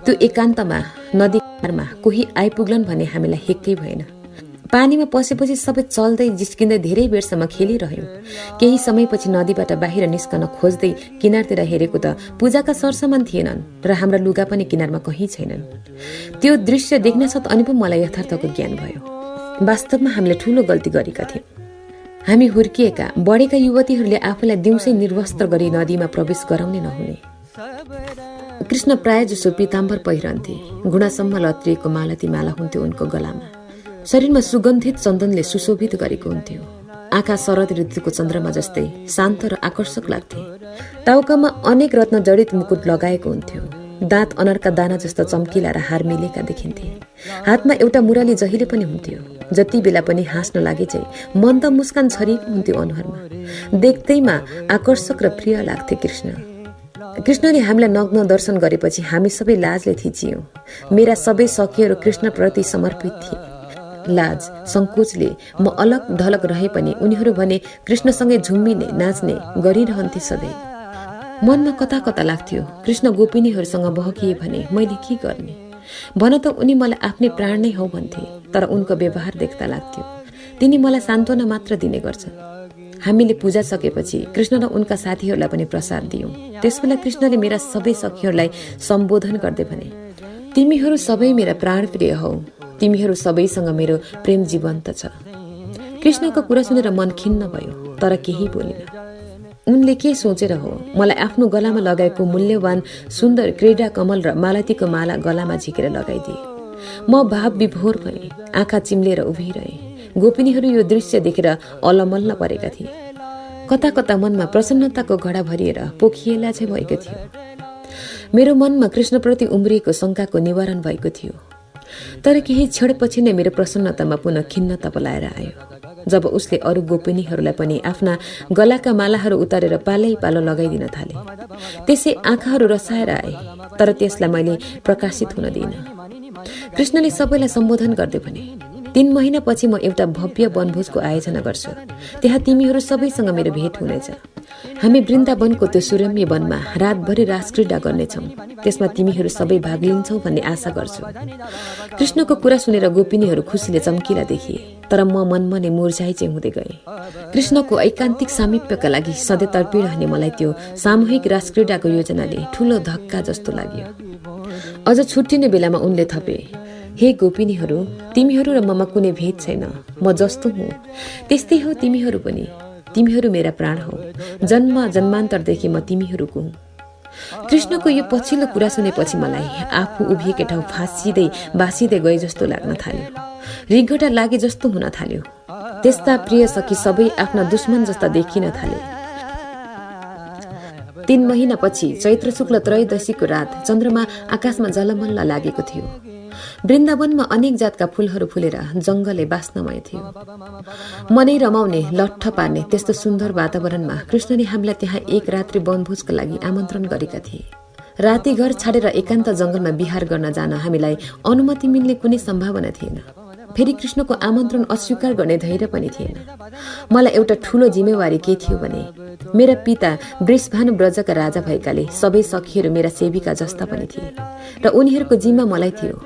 [SPEAKER 1] त्यो एकान्तमा नदी किनारमा कोही आइपुग्लान् भन्ने हामीलाई हेक्कै भएन। पानीमा पसेपछि सबै चल्दै जिस्किँदै धेरै बेरसम्म खेलिरह्यौं। केही समयपछि नदीबाट बाहिर निस्कन खोज्दै किनारतिर हेरेको त पूजाका सरसामान थिएनन् र हाम्रा लुगा पनि किनारमा कहीँ छैनन्। त्यो दृश्य देख्नसाथ अनि पो मलाई यथार्थको ज्ञान भयो। वास्तवमा हामीले ठूलो गल्ती गरेका थियौं। हामी हुर्किएका बढेका युवतीहरूले आफूलाई दिउँसै निर्वस्त्र गरी नदीमा प्रवेश गराउने नहुने। कृष्ण प्राय जसो पीताम्बर पहिरन्थे। घुँडासम्म लत्रिएको मालती माला हुन्थ्यो उनको गलामा। शरीरमा सुगन्धित चन्दनले सुशोभित गरेको हुन्थ्यो। आँखा शरद ऋतुको चन्द्रमा जस्तै शान्त र आकर्षक लाग्थे। टाउकामा अनेक रत्न जडित मुकुट लगाएको हुन्थ्यो। दाँत अनरका दाना जस्तो चम्किला र हार मिलेका देखिन्थे। हातमा एउटा मुरली जहिले पनि हुन्थ्यो। जति बेला पनि हाँस्न लागे चाहिँ मन्द मुस्कान छरिएको हुन्थ्यो अनुहारमा। देख्दैमा आकर्षक र प्रिय लाग्थे कृष्ण। कृष्णले हामीलाई नग्न दर्शन गरेपछि हामी सबै लाजले थिचियौं। मेरा सबै सखीहरू कृष्णप्रति समर्पित थिए। लाज संकोचले म अलग ढलक रहे पनि उनीहरू भने कृष्णसँगै झुम्बिने नाच्ने गरिरहन्थे सधैँ। मनमा कता कता लाग्थ्यो, कृष्ण गोपिनीहरूसँग बहकिए भने मैले के गर्ने? भन त उनी मलाई आफ्नै प्राण नै हौ भन्थे, तर उनको व्यवहार देख्दा लाग्थ्यो तिनी मलाई सान्त्वना मात्र दिने गर्छन्। हामीले पूजा सकेपछि कृष्ण र उनका साथीहरूलाई पनि प्रसाद दियौं। त्यसबेला कृष्णले मेरा सबै सखीहरूलाई सम्बोधन गर्दै भने, तिमीहरू सबै मेरा प्राणप्रिय हौ, तिमीहरू सबैसँग मेरो प्रेम जीवन्त छ। कृष्णको कुरा सुनेर मन खिन्न भयो, तर केही बोलिन। उनले के सोचेर हो मलाई आफ्नो गलामा लगाएको मूल्यवान सुन्दर क्रीडा कमल र मालतीको माला गलामा झिकेर लगाइदिए। म भाव विभोर भएँ, आँखा चिम्लेर उभिरहे। गोपिनीहरू यो दृश्य देखेर अलमल्ल परेका थिए। कता कता मनमा प्रसन्नताको घडा भरिएर पोखिएला चाहिँ भएको थियो। मेरो मनमा कृष्णप्रति उम्रिएको शङ्काको निवारण भएको थियो, तर केही क्षणपछि नै मेरो प्रसन्नतामा पुनः खिन्नता पलाएर आयो जब उसले अरू गोपिनीहरूलाई पनि आफ्ना गलाका मालाहरू उतारेर पालै पालो लगाइदिन थाले। त्यसै आँखाहरू रसाएर आए, तर त्यसलाई मैले प्रकाशित हुन दिइन। कृष्णले सबैलाई सम्बोधन गर्दै भने, 3 महिनापछि म एउटा भव्य वनभोजको आयोजना गर्छु। त्यहाँ तिमीहरू सबैसँग मेरो भेट हुनेछ। हामी वृन्दावनको त्यो सुरम्य वनमा रातभरि रासक्रीडा गर्नेछौँ। त्यसमा तिमीहरू सबै भाग लिन्छौ भन्ने आशा गर्छु। कृष्णको कुरा सुनेर गोपिनीहरू खुसीले चम्किला देखिए, तर म मनमा नै मुर्झाइ चाहिँ हुँदै गए। कृष्णको ऐकान्तिक सामिप्यका लागि सधैँ तडपिरहने मलाई त्यो सामूहिक रासक्रीडाको योजनाले ठूलो धक्का जस्तो लाग्यो। अझ छुट्टिने बेलामा उनले थपे, हे गोपिनीहरू, तिमीहरू र ममा कुनै भेद छैन। म जस्तो हुँ त्यस्तै हो तिमीहरू पनि। तिमीहरू मेरा प्राण हौ। जन्म जन्मान्तरदेखि म तिमीहरूको हुँ। कृष्णको यो पछिल्लो कुरा सुनेपछि मलाई आफू उभिएकै ठाउँ फाँसिँदै बासिँदै गए जस्तो लाग्न थाल्यो। रिङ्गटा लागे जस्तो हुन थाल्यो। त्यस्ता प्रिय सखी सबै आफ्ना दुश्मन जस्ता देखिन थाले। 3 महिनापछि चैत्र शुक्ल त्रयोदशीको रात चन्द्रमा आकाशमा झलमल्ल लागेको थियो। वृन्दावनमा अनेक जातका फूलहरू फुलेर जंगलले बास्नमय थियो। मनै रमाउने लट्ठ पार्ने त्यस्तो सुन्दर वातावरणमा कृष्णले हामीलाई त्यहाँ एक रात्रि वनभोजका लागि आमन्त्रण गरेका थिए। राति घर छाडेर एकान्त जंगलमा विहार गर्न जान हामीलाई अनुमति मिल्ने कुनै सम्भावना थिएन। फेरि कृष्णको आमन्त्रण अस्वीकार गर्ने धैर्य पनि थिएन। मलाई एउटा ठूलो जिम्मेवारी के थियो भने मेरा पिता वृषभानु ब्रजका राजा भएकाले सबै सखीहरू मेरा सेविका जस्ता पनि थिए र उनीहरूको जिम्मा मलाई थियो।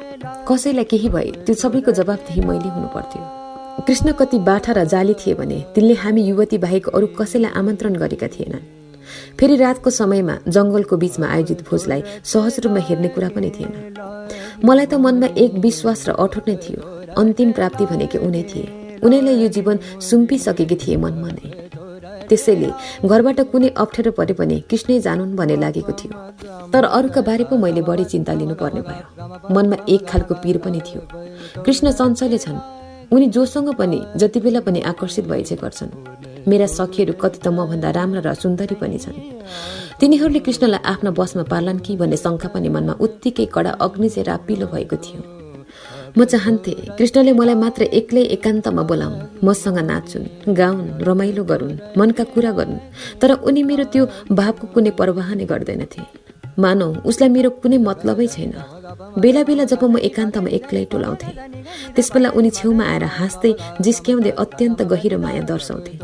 [SPEAKER 1] कसैलाई केही भए त्यो सबैको जवाफदेही मैले हुनु पर्थ्यो। कृष्ण कति बाठा र जाली थिए भने तिनले हामी युवती बाहेक अरू कसैलाई आमन्त्रण गरेका थिएनन्। फेरि रातको समयमा जंगलको बीचमा आयोजित भोजलाई सहज रूपमा हेर्ने कुरा पनि थिएन। मलाई त मनमा एक विश्वास र अठोट नै थियो, अन्तिम प्राप्ति भनेको उनै थिए। उनीलाई यो जीवन सुम्पिसकेकी थिए मनमा नै। त्यसैले घरबाट कुनै अप्ठ्यारो परे पनि कृष्णै जानुन् भन्ने लागेको थियो। तर अरूका बारे पो मैले बढी चिन्ता लिनुपर्ने भयो। मनमा एक खालको पीर पनि थियो। कृष्ण चञ्चले छन्। उनी जोसँग पनि जति बेला पनि आकर्षित भइसके गर्छन्। मेरा सखीहरू कति त मभन्दा राम्रा र सुन्दरी पनि छन्। तिनीहरूले कृष्णलाई आफ्ना बसमा पार्लान् कि भन्ने शङ्का पनि मनमा उत्तिकै कडा अग्नि चाहिँ रापिलो भएको थियो। म चाहन्थे कृष्णले मलाई मात्र एक्लै एकान्तमा बोलाउन्, मसँग नाचुन्, गाउन्, रमाइलो गरून्, मनका कुरा गरून्। तर उनी मेरो त्यो भावको कुनै परवाह नै गर्दैनथे। मानौ उसलाई मेरो कुनै मतलबै छैन। बेला बेला जब म एकान्तमा एक्लै टोलाउँथे त्यसबेला उनी छेउमा आएर हाँस्दै जिस्क्याउँदै अत्यन्त गहिरो माया दर्शाउँथे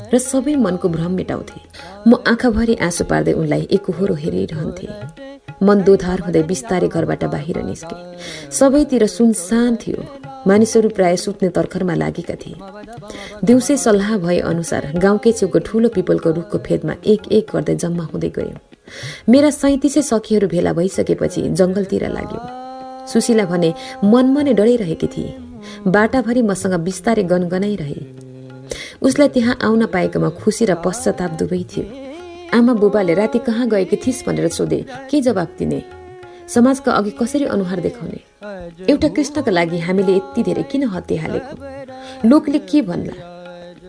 [SPEAKER 1] र सबै मनको भ्रम मेटाउँथे। म आँखाभरि आँसु पार्दै उनलाई एकहोरो हेरिरहन्थे। मन दोधार हुँदै बिस्तारै घरबाट बाहिर निस्के। सबैतिर सुनसान थियो। मानिसहरू प्राय सुत्ने तर्खरमा लागेका थिए। दिउँसै सल्लाह भए अनुसार गाउँकै छेउको ठूलो पिपलको रुखको फेदमा एक एक गर्दै जम्मा हुँदै गयो। मेरा 37 सखीहरू भेला भइसकेपछि जंगलतिर लाग्यो। सुशीला भने मनमा नै डराइरहेकी थिए। बाटाभरि मसँग बिस्तारै गनगनाइरहे। उसलाई त्यहाँ आउन पाएकोमा खुसी र पश्चाताप दुवै थियो। आमा बुबाले राति कहाँ गएकी थिइस् भनेर सोधे, के जवाब दिने? समाजका अघि कसरी अनुहार देखाउने? एउटा कृष्णका लागि हामीले यति धेरै किन हत्या हालेको? लोकले के भन्ला?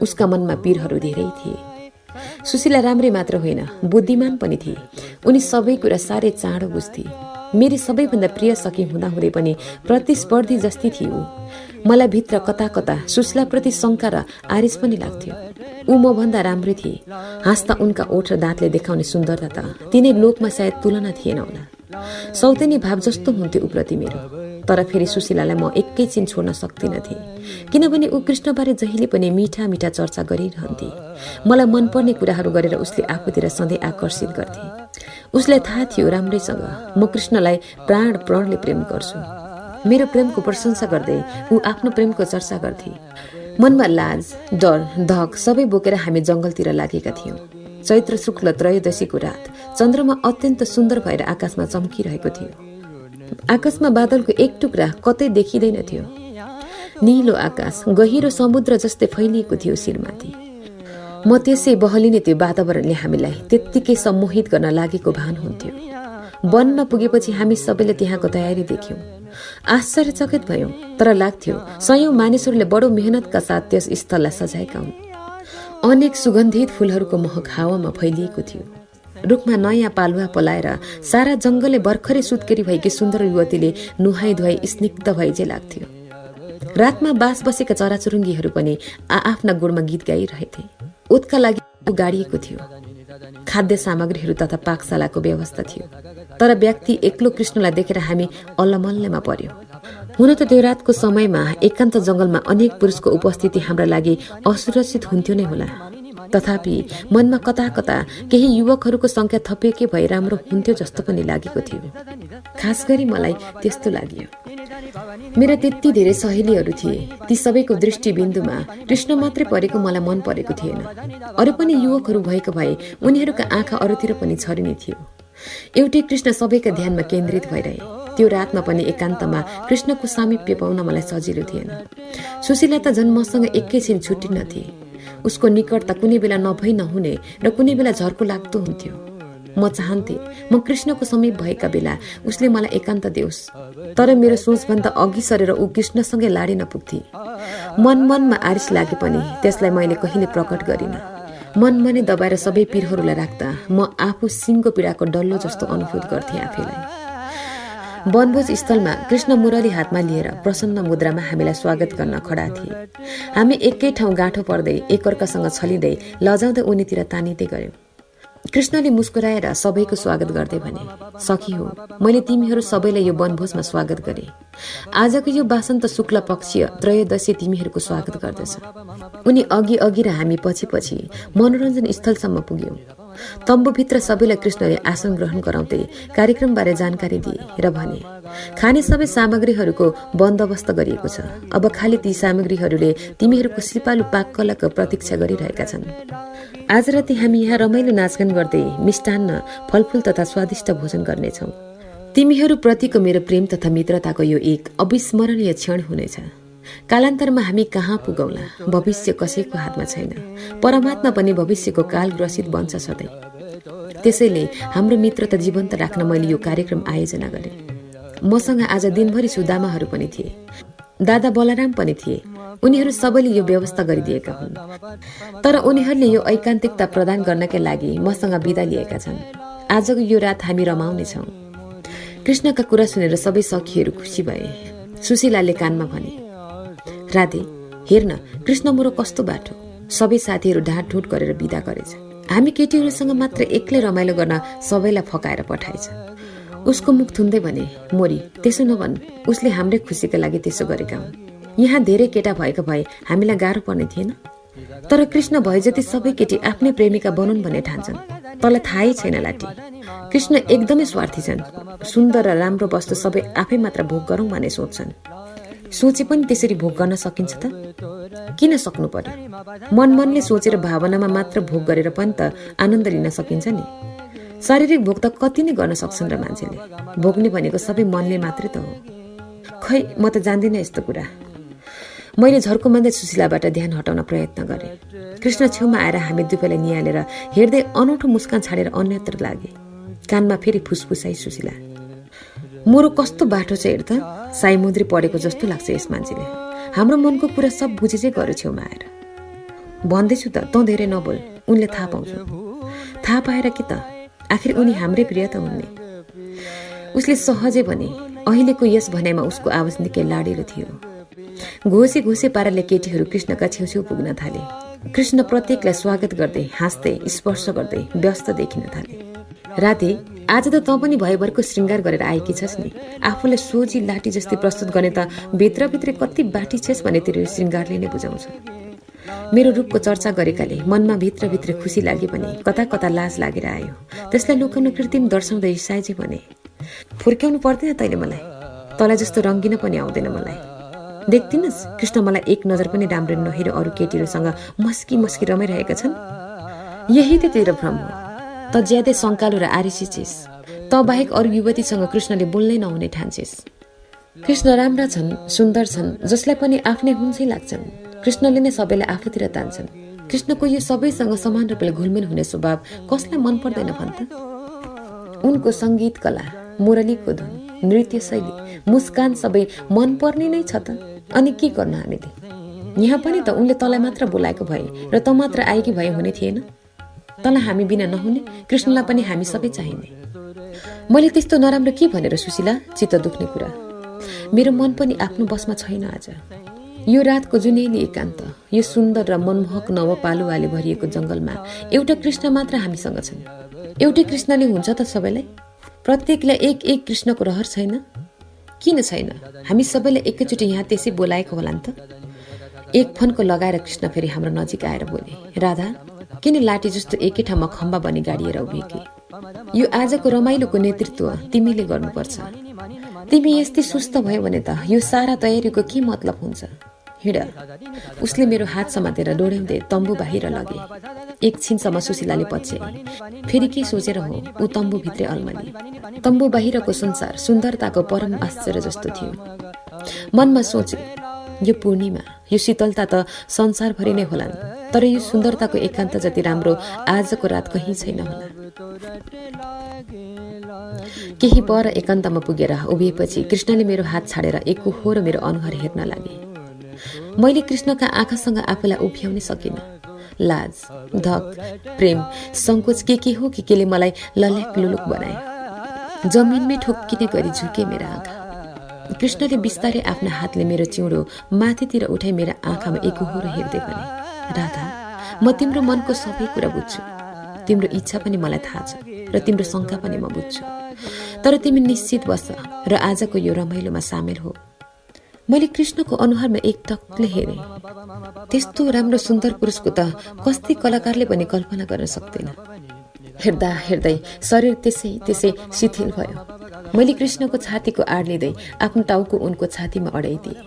[SPEAKER 1] उसका मनमा पीरहरू धेरै थिए। सुशीला राम्रै मात्र होइन, बुद्धिमान पनि थिए। उनी सबै कुरा साह्रै चाँडो बुझ्थे। मेरी सबैभन्दा प्रिय सखी हुँदाहुँदै पनि प्रतिस्पर्धी जस्ती थिए ऊ। मलाई भित्र कता कता सुशीलाप्रति शङ्का र आरिस पनि लाग्थ्यो। ऊ म भन्दा राम्रै थिए। हाँस्दा उनका ओठ र दाँतले देखाउने सुन्दरता त तिनै लोकमा सायद तुलना थिएन होला। सौतेनी भाव जस्तो हुन्थ्यो उप्रति मेरो। तर फेरि सुशीलालाई म एकैछिन छोड्न सक्दिनँ थिएँ, किनभने ऊ कृष्णबारे जहिले पनि मिठा मिठा चर्चा गरिरहन्थे। मलाई मनपर्ने कुराहरू गरेर उसले आफूतिर सधैँ आकर्षित गर्थे। उसलाई थाहा थियो राम्रैसँग म कृष्णलाई प्राणले प्रेम गर्छु। मेरो प्रेमको प्रशंसा गर्दै ऊ आफ्नो प्रेमको चर्चा गर्थे। मनमा लाज, डर, धक सबै बोकेर हामी जंगलतिर लागेका थियौं। चैत्र शुक्ल त्रयोदशीको रात चन्द्रमा अत्यन्त सुन्दर भएर आकाशमा चम्किरहेको थियो। आकाशमा बादलको एक टुक्रा कतै देखिँदैन थियो। नीलो आकाश गहिरो समुद्र जस्तै फैलिएको थियो शिरमाथि। म त्यसै बहलिने त्यो वातावरणले हामीलाई त्यत्तिकै सम्मोहित गर्न लागेको भान हुन्थ्यो। वनमा पुगेपछि हामी सबैले त्यहाँको तयारी देख्यौं। आश्चर्यचकित भयौं, तर लाग्थ्यो सयौं मानिसहरूले बडो मेहनतका साथ त्यस स्थललाई सजाएका हुन्। अनेक सुगन्धित फूलहरूको महक हावामा फैलिएको थियो। रुखमा नयाँ पालुवा पलाएर सारा जंगलले भर्खरै सुत्केरी भएकी सुन्दर युवतीले नुहाई धुवाई स्निग्ध भएझै लाग्थ्यो। रातमा बास बसेका चराचुरुङ्गीहरू पनि आफ्ना गुणमा गीत गाइरहेथे। उत्का लागि गाडिएको थियो। खाद्य सामग्रीहरू तथा पाकशालाको व्यवस्था थियो। तर व्यक्ति एक्लो कृष्णलाई देखेर हामी अल्लमल्लमा पर्यो। हुन त त्यो रातको समयमा एकान्त जंगलमा अनेक पुरुषको उपस्थिति हाम्रा लागि असुरक्षित हुन्थ्यो नै होला। तथापि मनमा कता कता केही युवकहरूको संख्या थपिएकै भए राम्रो हुन्थ्यो जस्तो पनि लागेको थियो। खास गरी मलाई त्यस्तो लाग्यो। मेरा त्यति धेरै सहेलीहरू थिए। ती सबैको दृष्टिबिन्दुमा कृष्ण मात्रै परेको मलाई मन परेको थिएन। अरू पनि युवकहरू भएको भए उनीहरूका आँखा अरूतिर पनि छरिने थियो। एउटै कृष्ण सबैका ध्यानमा केन्द्रित भइरहे। त्यो रातमा पनि एकान्तमा कृष्णको सामिप्य पाउन मलाई सजिलो थिएन। सुशीला त झन् मसँग एकैछिन छुट्टिन थिए। उसको निकटता कुनै बेला नभई नहुने र कुनै बेला झर्को लाग्दो हुन्थ्यो। म चाहन्थे म कृष्णको समीप भएका बेला उसले मलाई एकान्त देओस्, तर मेरो सोचभन्दा अघि सरेर ऊ कृष्णसँगै लाडिन पुग्थे। मनमा आरिस लागे पनि त्यसलाई मैले कहिले प्रकट गरिन। मनमा नै दबाएर सबै पीरहरूलाई राख्दा म आफू सिङको पीडाको डल्लो जस्तो अनुभूत गर्थे आफैलाई। वनभोज स्थलमा कृष्ण मुरली हातमा लिएर प्रसन्न मुद्रामा हामीलाई स्वागत गर्न खडा थिए। हामी एकै ठाउँ गाँठो पर्दै एकअर्कासँग छलिँदै लजाउँदै उनीतिर तानिँदै गयौं। कृष्णले मुस्कुराएर सबैको स्वागत गर्दै भने, सखी हो, मैले तिमीहरू सबैलाई यो वनभोजमा स्वागत गरे। आजको यो वासन्त शुक्ल पक्षीय त्रयोदशी तिमीहरूको स्वागत गर्दछ। उनी अघि अघि र हामी पछि पछि मनोरञ्जन स्थलसम्म पुग्यौं। तम्बुभित्र सबैलाई कृष्णले आसन ग्रहण गराउँदै कार्यक्रमबारे जानकारी दिए र भने, खाने सबै सामग्रीहरूको बन्दोबस्त गरिएको छ। अब खाली ती सामग्रीहरूले तिमीहरूको सिपालु पाककलाको प्रतीक्षा गरिरहेका छन्। आज राति हामी यहाँ रमाइलो नाचगान गर्दै मिष्टान्न, फलफूल तथा स्वादिष्ट भोजन गर्नेछौँ। तिमीहरू प्रतिको मेरो प्रेम तथा मित्रताको यो एक अविस्मरणीय क्षण हुनेछ। कालान्तरमा हामी कहाँ पुगौला, भविष्य कसैको हातमा छैन। परमात्मा पनि भविष्यको काल ग्रसित बन्छ सधैँ। त्यसैले हाम्रो मित्रता जीवन्त राख्न मैले यो कार्यक्रम आयोजना गरे। मसँग आज दिनभरि सुदामाहरू पनि थिए, दादा बलराम पनि थिए। उनीहरू सबैले यो व्यवस्था गरिदिएका हुन्, तर उनीहरूले यो ऐकान्तिकता प्रदान गर्नका लागि मसँग बिदा लिएका छन्। आजको यो रात हामी रमाउनेछौँ। कृष्णका कुरा सुनेर सबै सखीहरू खुसी भए। सुशीलाले कानमा भने, राधे हेर्न कृष्ण मोरो कस्तो बाटो। सबै साथीहरू ढाँटढुट गरेर बिदा गरेछ। हामी केटीहरूसँग मात्र एक्लै रमाइलो गर्न सबैलाई फकाएर पठाएछ। उसको मुख थुन्दै भने, मोरी त्यसो नभन्, उसले हाम्रै खुसीका लागि त्यसो गरेका हुन्। यहाँ धेरै केटा भएको भए हामीलाई गाह्रो पर्ने थिएन। तर कृष्ण भए जति सबै केटी आफ्नै प्रेमिका बनुन् भन्ने ठान्छन्। तँलाई थाहै छैन लाटी, कृष्ण एकदमै स्वार्थी छन्। सुन्दर र राम्रो वस्तु सबै आफै मात्र भोग गरौँ भन्ने सोच्छन्। सोचे पनि त्यसरी भोग गर्न सकिन्छ त? किन सक्नु पर्यो? मनले सोचेर भावनामा मात्र भोग गरेर पनि त आनन्द लिन सकिन्छ नि। शारीरिक भोग त कति नै गर्न सक्छन् र मान्छेले। भोग्ने भनेको सबै मनले मात्रै त हो। खै म त जान्दिनँ यस्तो कुरा। मैले झर्को मान्दै सुशीलाबाट ध्यान हटाउन प्रयत्न गरेँ। कृष्ण छेउमा आएर हामी दुवैलाई निहालेर हेर्दै अनौठो मुस्कान छाडेर अन्यत्र लागे। कानमा फेरि फुसफुसाई सुशीला, मोरो कस्तो बाटो छ हेर त। साइमुद्री पढेको जस्तो लाग्छ यस मान्छेले। हाम्रो मनको कुरा सब बुझेझै गर्यो छेउमा आएर। भन्दैछु त, तँ धेरै नबोल, उनले थाहा पाउँछु। थाहा पाएर के त, आखिर उनी हाम्रै प्रिय त हुन् नि। उसले सहजै भने। अहिलेको यस भनाइमा उसको आवाज निकै लाडिलो थियो। घोसे घोसे पाराले केटीहरू कृष्णका छेउछेउ पुग्न थाले। कृष्ण प्रत्येकलाई स्वागत गर्दै, हाँस्दै, स्पर्श गर्दै व्यस्त देखिन थाले। राधे आज त तँ पनि भयभरको श्रृङ्गार गरेर आएकी छस् नि। आफूलाई सोझी लाठी जस्तै प्रस्तुत गर्ने त भित्रभित्रै कति बाटी छेस् भने तेरो श्रृङ्गारले नै बुझाउँछ। मेरो रूपको चर्चा गरेकाले मनमा भित्रभित्र खुसी लागे पनि कता कता लाज लागेर आयो। त्यसलाई लुकाउन कृत्रिम दर्शाउँदै साइजे भने, फुर्क्याउनु पर्दैन तैँले मलाई, तँलाई जस्तो रङ्गिन पनि आउँदैन मलाई। देख्दिनस् कृष्ण मलाई एक नजर पनि राम्रो नहेरी अरू केटीहरूसँग मस्की मस्की रमाइरहेका छन्। यही त तेरो भ्रम हो। त ज्यादै शङ्कालु र आरिसी छिस्। त बाहेक अरू युवतीसँग कृष्णले बोल्नै नहुने ठान्छेस्। कृष्ण राम्रा छन्, सुन्दर छन्, जसलाई पनि आफ्नै हुन्छै लाग्छन्। कृष्णले नै सबैलाई आफूतिर तान्छन्। कृष्णको यो सबैसँग समान रूपले घुलमिल हुने स्वभाव कसलाई मन पर्दैन भन्छ? उनको सङ्गीत कला, मुरलीको धुन, नृत्य शैली, मुस्कान सबै मन पर्ने नै छ त। अनि के गर्नु हामीले? यहाँ पनि त उनले तँलाई मात्र बोलाएको भए र त मात्र आएकी भए हुने थिएन? तँलाई हामी बिना नहुने, कृष्णलाई पनि हामी सबै चाहिने। मैले त्यस्तो नराम्रो के भनेर सुशीला चित्त दुख्ने कुरा? मेरो मन पनि आफ्नो बसमा छैन आज। यो रातको जुनेली एकान्त, यो सुन्दर र मनमोहक नवपालुवाले भरिएको जङ्गलमा एउटा कृष्ण मात्र हामीसँग छन्। एउटै कृष्णले हुन्छ त सबैलाई? प्रत्येकलाई एक एक कृष्णको रहर छैन? किन छैन? हामी सबैलाई एकैचोटि यहाँ त्यसै बोलाएको होला नि त। एक फन्को लगाएर कृष्ण फेरि हाम्रो नजिक आएर बोले, राधा किन लाठी जस्तो एकै ठाउँमा खम्बा बनी गाडिएर उभिएकी? यो आजको रमाइलोको नेतृत्व तिमीले गर्नुपर्छ। तिमी यस्तै सुस्त भयो भने त यो सारा तयारीको के मतलब हुन्छ? हिँड। उसले मेरो हात समातेर डोर्याउँदै तम्बु बाहिर लगे। एकछिनसम्म सुशीलाले पछ्याए। फेरि के सोचेर हो ऊ तम्बुभित्रै अल्मली। तम्बु बाहिरको संसार सुन्दरताको परम आश्चर्य जस्तो थियो। मनमा सोचे, यो पूर्णिमा, यो शीतलता त संसारभरि नै होलान्, तर यो सुन्दरताको एकान्त जति राम्रो आजको रात कहीँ छैन होला। केही पर एकान्तमा पुगेर उभिएपछि कृष्णले मेरो हात छाडेर एकहोरो मेरो अनुहार हेर्न लागे। मैले कृष्णका आँखासँग आफूलाई उभ्याउनै सकिनँ। लाज, धक, प्रेम, सङ्कोच के हो कि केले मलाई लल्याक लुलुक बनायो। जमिनमै ठोक्किने गरी झुके मेरा आँखा। कृष्णले बिस्तारै आफ्नो हातले मेरो चिउँडो माथितिर उठाइ मेरा आँखामा एकहोरो हेर्दै भने, राधा म तिम्रो मनको सबै कुरा बुझ्छु। तिम्रो इच्छा पनि मलाई थाहा छ र तिम्रो शङ्का पनि म बुझ्छु। तर तिमी निश्चित बस र आजको यो रमाइलोमा सामेल हो। मैले कृष्णको अनुहारमा एकटकले हेरेँ। त्यस्तो राम्रो सुन्दर पुरुषको त कस्तै कलाकारले पनि कल्पना गर्न सक्दैन। हेर्दा हेर्दै शरीर त्यसै शिथिल भयो। मैले कृष्णको छातीको आड लिँदै आफ्नो टाउको उनको छातीमा अडाइदिए।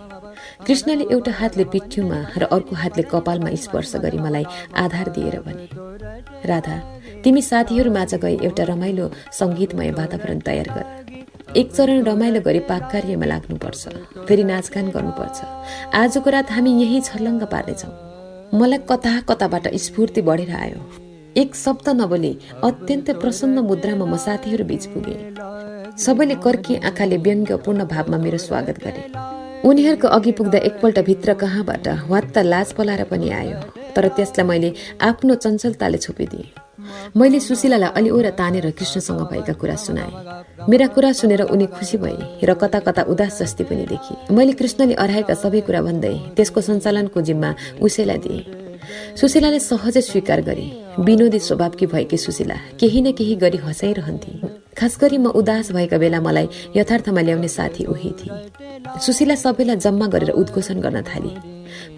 [SPEAKER 1] कृष्णले एउटा हातले पिठ्यूमा र अर्को हातले कपालमा स्पर्श गरी मलाई आधार दिएर भने, राधा तिमी साथीहरू माझ गई एउटा रमाइलो सङ्गीतमय वातावरण तयार गर। एक चरण रमाइलो गरी पाक कार्यमा लाग्नुपर्छ, फेरि नाचगान गर्नुपर्छ। आजको रात हामी यही छर्लङ्ग पार्नेछौँ। मलाई कता कताबाट स्फूर्ति बढेर आयो। एक शब्द नबोली अत्यन्तै प्रसन्न मुद्रामा म साथीहरू बीच पुगे। सबैले कर्की आँखाले व्यङ्ग्यपूर्ण भावमा मेरो स्वागत गरे। उनीहरूको अघि पुग्दा एकपल्ट भित्र कहाँबाट वात्त लाज पलाएर पनि आयो, तर त्यसलाई मैले आफ्नो चञ्चलताले छोपिदिएँ। मैले सुशीलालाई अलिओरा तानेर कृष्णसँग भएका कुरा सुनाएँ। मेरा कुरा सुनेर उनी खुसी भए र कता कता उदास जस्ती पनि देखी। मैले कृष्णले अराएका सबै कुरा भन्दै त्यसको सञ्चालनको जिम्मा उसैलाई दिएँ। सुशीलाले सहजै स्वीकार गरे। विनोदी स्वभावकी भएकी सुशीला केही न केही गरी हँसाइरहन्थे। खास गरी म उदास भएका बेला मलाई यथार्थमा ल्याउने साथी उही थिए। सुशीला सबैलाई जम्मा गरेर उद्घोषण गर्न थाली।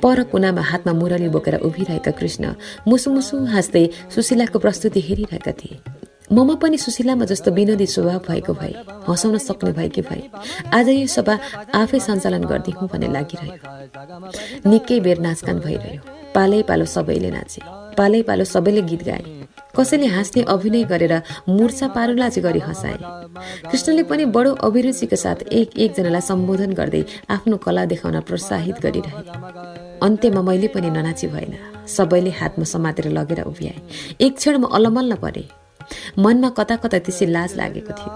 [SPEAKER 1] पर कुनामा हातमा मुरली बोकेर उभिरहेका कृष्ण मुसुमुसु हाँस्दै सुशीलाको प्रस्तुति हेरिरहेका थिए। ममा पनि सुशीलामा जस्तो विनोदी स्वभाव भएको भए, हँसाउन सक्ने भएकी भए आज यो सभा आफै सञ्चालन गरिदिउँ भन्ने लागिरह्यो। निकै बेर नाचगान भइरह्यो। पालै पालो सबैले नाचे, पालै पालो सबैले गीत गाए। कसैले हाँस्ने अभिनय गरेर मुर्छा पारुलाज गरी हँसाए। कृष्णले पनि बडो अभिरुचिका साथ एकजनालाई सम्बोधन गर्दै आफ्नो कला देखाउन प्रोत्साहित गरिरहे। अन्त्यमा मैले पनि ननाची भएन। सबैले हातमा समातेर लगेर उभिआए। एक क्षण म अलमल्ल परे। मनमा कता कता त्यसै लाज लागेको थियो।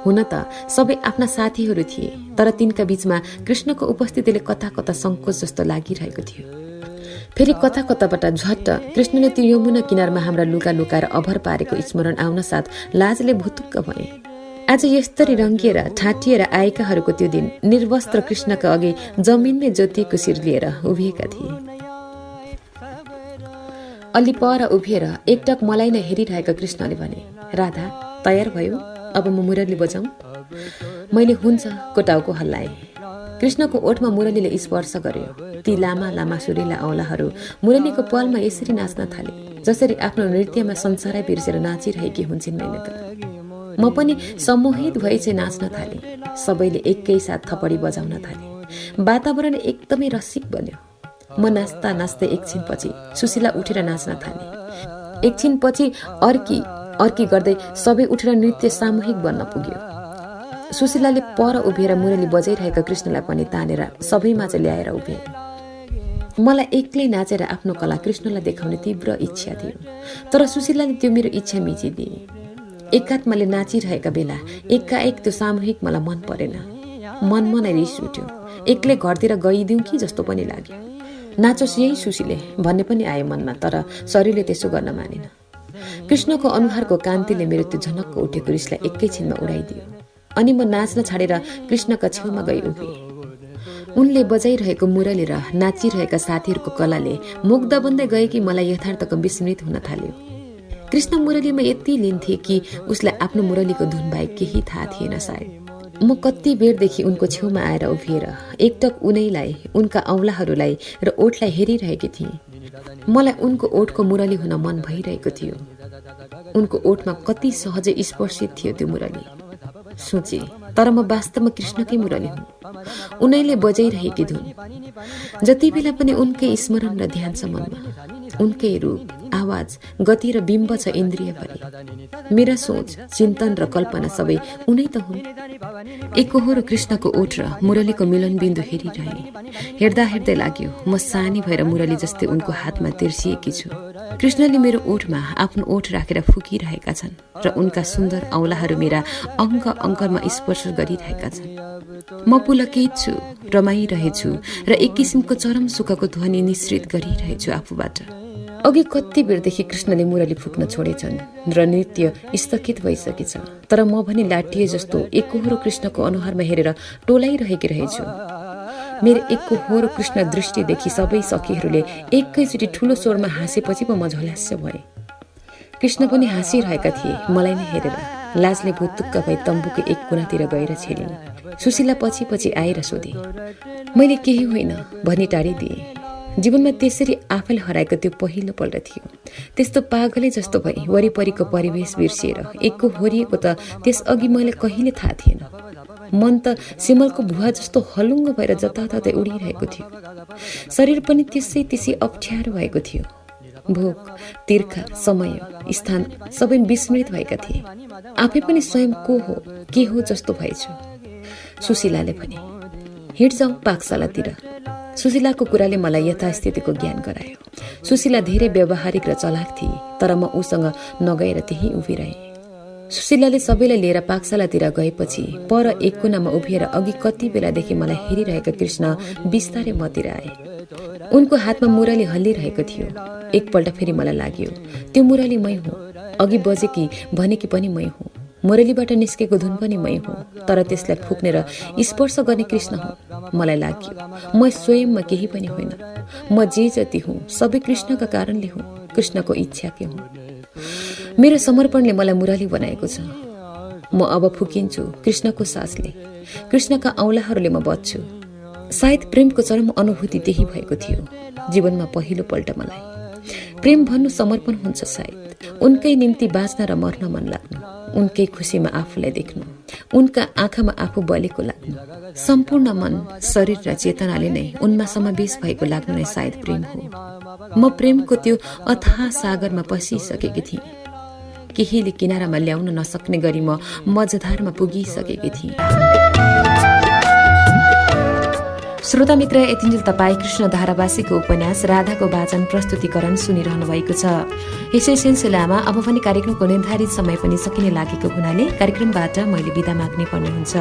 [SPEAKER 1] हुन त सबै आफ्ना साथीहरू थिए, तर तिनका बीचमा कृष्णको उपस्थितिले कता कता सङ्कोच जस्तो लागिरहेको थियो। फेरि कता कताबाट झट्ट कृष्णले त्यो यमुना किनारमा हाम्रा लुगा लुकाएर अभर पारेको स्मरण आउन साथ लाजले भुतुक्क भए। आज यस्तरी रङ्गिएर ठाटिएर आएकाहरूको त्यो दिन निर्वस्त्र कृष्णका अघि जमिनमै जोतिएको शिर लिएर उभिएका थिए। अलि पर उभिएर एकटक मलाई नै हेरिरहेका कृष्णले भने, राधा तयार भयो? अब म मुरली बजाउँ? मैले हुन्छ को टाउको हल्लाएँ। कृष्णको ओठमा मुरलीले स्पर्श गर्यो। ती लामा लामा सुरिला औँलाहरू मुरलीको पालमा यसरी नाच्न थाले जसरी आफ्नो नृत्यमा संसारै बिर्सेर नाचिरहेकी हुन्छन् नैनका। म पनि सम्मोहित भई चाहिँ नाच्न थालेँ। सबैले एकै साथ थपडी बजाउन थाले। वातावरण एकदमै रसिक बन्यो। म नाच्दा नाच्दै एकछिनपछि सुशीला उठेर नाच्न थाले। एकछिनपछि अर्की गर्दै सबै उठेर नृत्य सामूहिक बन्न पुग्यो। सुशीलाले पर उभिएर मुरली बजाइरहेका कृष्णलाई पनि तानेर सबैमाझ ल्याएर उभे। मलाई एक्लै नाचेर आफ्नो कला कृष्णलाई देखाउने तीव्र इच्छा थियो, तर सुशीलाले त्यो मेरो इच्छा मिचिदिए। एकात्मले नाचिरहेका बेला एकाएक त्यो सामूहिक मलाई मन परेन। मनमा नै रिस उठ्यो। एक्लै घरतिर गइदिउँ कि जस्तो पनि लाग्यो। नाचोस् यही सुशीले भन्ने पनि आयो मनमा, तर शरीरले त्यसो गर्न मानेन। कृष्णको अनुहारको कान्तिले मेरो त्यो झनक्क उठेको रिसलाई एकैछिनमा उडाइदियो। अनि म नाच्न छाडेर कृष्णका छेउमा गई उभिएँ। उनले बजाइरहेको मुरली र नाचिरहेका साथीहरूको कलाले मुग्ध बन्दै गए कि मलाई यथार्थको विस्मृत हुन थाल्यो। कृष्ण मुरलीमा यति लिन्थे कि उसलाई आफ्नो मुरलीको धुन बाहेक केही थाहा थिएन सायद। म कति बेरदेखि उनको छेउमा आएर उभिएर एकटक उनैलाई, उनका औँलाहरूलाई र ओठलाई हेरिरहेकी थिएँ। मलाई उनको ओठको मुरली हुन मन भइरहेको थियो। उनको ओठमा कति सहजै स्पर्शित थियो त्यो मुरली सोचे, तर म वास्तवमा कृष्णकै मुरली हुँ। उनैले बजाइरहेकी धुन। जति बेला पनि उनकै स्मरण र ध्यान छ मनमा। उनकै रूप, आवाज, गति र बिम्ब छ इन्द्रियभरि। मेरा सोच, चिन्तन र कल्पना सबै उनै त हुन्। एकहोरो कृष्णको ओठ र मुरलीको मिलनबिन्दु हेरिरहे। हेर्दा हेर्दै लाग्यो म सानी भएर मुरली जस्तै उनको हातमा तिर्सिएकी छु। कृष्णले मेरो ओठमा आफ्नो ओठ राखेर फुकिरहेका छन् र उनका सुन्दर औँलाहरू मेरा अङ्ग अङ्गमा स्पर्श गरिरहेका छन्। म पुलकित छु, रमाइरहेछु र एक किसिमको चरम सुखको ध्वनि निश्रित गरिरहेछु आफूबाट। अघि कति बेरदेखि कृष्णले मुरली फुक्न छोडेछन् र नृत्य स्थगित भइसकेछ, तर म भने लाटिए जस्तो एकहोरो कृष्णको अनुहारमा हेरेर टोलाइरहेकी रहेछु। मेरो एकहोरो कृष्ण दृष्टिदेखि सबै सखीहरूले एकैचोटि ठुलो स्वरमा हाँसेपछि पो म झल्यास्य भए। कृष्ण पनि हाँसिरहेका थिए मलाई नै हेरेर। लाजले भुतुक्क भई तम्बुको एक कुनातिर गएर छेलिन्। सुशीला पछि पछि आएर सोधे। मैले केही होइन भनी टाढिदिए। जीवनमा त्यसरी आफैले हराएको त्यो पहिलो पल्ट थियो। त्यस्तो पागलै जस्तो भई वरिपरिको परिवेश बिर्सिएर एकको होरिएको त त्यसअघि मैले कहिले थाहा थिएन। मन त सिमलको भुवा जस्तो हलुङ्गो भएर जताततै उडिरहेको थियो। शरीर पनि त्यसै अप्ठ्यारो भएको थियो। भोक, तिर्खा, समय, स्थान सबै विस्मृत भएका थिए। आफै पनि स्वयं को हो, के हो जस्तो भएछु। सुशीलाले भने, हिँड जाउँ पाकशालातिर। सुशीलाको कुराले मलाई यथास्थितिको ज्ञान गरायो। सुशीला धेरै व्यावहारिक र चलाक थिए, तर म उसँग नगएर त्यहीँ उभिरहेँ। सुशीलाले सबैलाई लिएर पाकशालातिर गएपछि पर एक कुनामा उभिएर अघि कति बेलादेखि मलाई हेरिरहेका कृष्ण बिस्तारै मतिर आए। उनको हातमा मुरली हल्लिरहेको थियो। एकपल्ट फेरि मलाई लाग्यो त्यो मुरली मै हुँ। अघि बजेकी भनेकी पनि मै हुँ। मुरलीबाट निस्केको धुन पनि मै हुँ, तर त्यसलाई फुक्ने र स्पर्श गर्ने कृष्ण हुँ। मलाई लाग्यो म स्वयंमा केही पनि होइन। म जे जति हुँ सबै कृष्णका कारणले हुँ, कृष्णको इच्छाकै हुँ। मेरो समर्पणले मलाई मुरली बनाएको छ। म अब फुकिन्छु कृष्णको सासले। कृष्णका औँलाहरूले म बच्छु। सायद प्रेमको चरम अनुभूति त्यही भएको थियो जीवनमा पहिलो पल्ट मलाई। प्रेम भन्नु समर्पण हुन्छ सायद। उनकै निम्ति बाँच्न र मर्न मन लाग्नु, उनकै खुसीमा आफूलाई देख्नु, उनका आँखामा आफू बलेको लाग्नु, सम्पूर्ण मन, शरीर र चेतनाले नै उनमा समावेश भएको लाग्नु नै सायद प्रेम हो। म प्रेमको त्यो अथाह सागरमा पसिसकेकी थिएँ। केहीले किनारामा ल्याउन नसक्ने गरी म मझधारमा पुगिसकेकी थिएँ। श्रोता मित्र, यतिन्जेल तपाईँ कृष्ण धारावासीको उपन्यास राधाको वाचन प्रस्तुतिकरण सुनिरहनु भएको छ। यसै सिलसिलामा अब पनि कार्यक्रमको निर्धारित समय पनि सकिने लागेको हुनाले कार्यक्रमबाट मैले बिदा माग्ने पर्ने हुन्छ।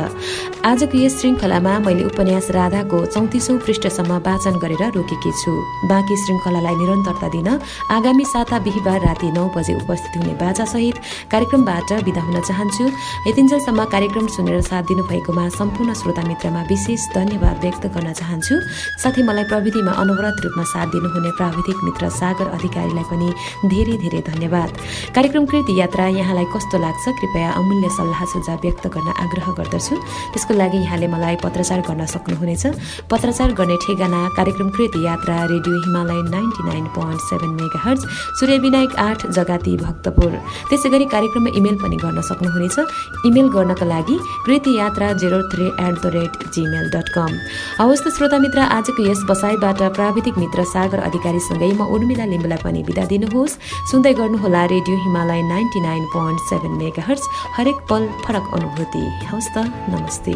[SPEAKER 1] आजको यस श्रृङ्खलामा मैले उपन्यास राधाको 34औं पृष्ठसम्म वाचन गरेर रोकेकी छु। बाँकी श्रृङ्खलालाई निरन्तरता दिन आगामी साता बिहिबार राति 9 बजे उपस्थित हुने बाजासहित कार्यक्रमबाट बिदा हुन चाहन्छु। यतिन्जेलसम्म कार्यक्रम सुनेर साथ दिनुभएकोमा सम्पूर्ण श्रोता मित्रमा विशेष धन्यवाद व्यक्त गर्न चाहन्छु। साथै मलाई प्रविधिमा अनवरत रूपमा साथ दिनुहुने प्राविधिक मित्र सागर अधिकारीलाई पनि धेरै धेरै धन्यवाद। कार्यक्रम कृति यात्रा यहाँलाई कस्तो लाग्छ कृपया अमूल्य सल्लाह सुझाव व्यक्त गर्न आग्रह गर्दछु। त्यसको लागि यहाँले मलाई पत्रचार गर्न सक्नुहुनेछ। पत्रचार गर्ने ठेगाना कार्यक्रम कृति यात्रा रेडियो हिमालय 99.7 मेगाहर्ज, सूर्यविनायक 8 जगाती भक्तपुर। त्यसै गरी कार्यक्रममा इमेल पनि गर्न सक्नुहुनेछ। इमेल गर्नका लागि कृतियात्रा03@gmail.com। हवस् त श्रोता मित्र, आजको यस बसाइबाट प्राविधिक मित्र सागर अधिकारीसँगै म उर्मिला लिम्बुलाई पनि बिदा दिनुहोस्। सुन्दै गर्नुहोला रेडियो हिमालय 99.7 मेगाहर्ज, हरेक पल फरक अनुभूति। हवस् त, नमस्ते।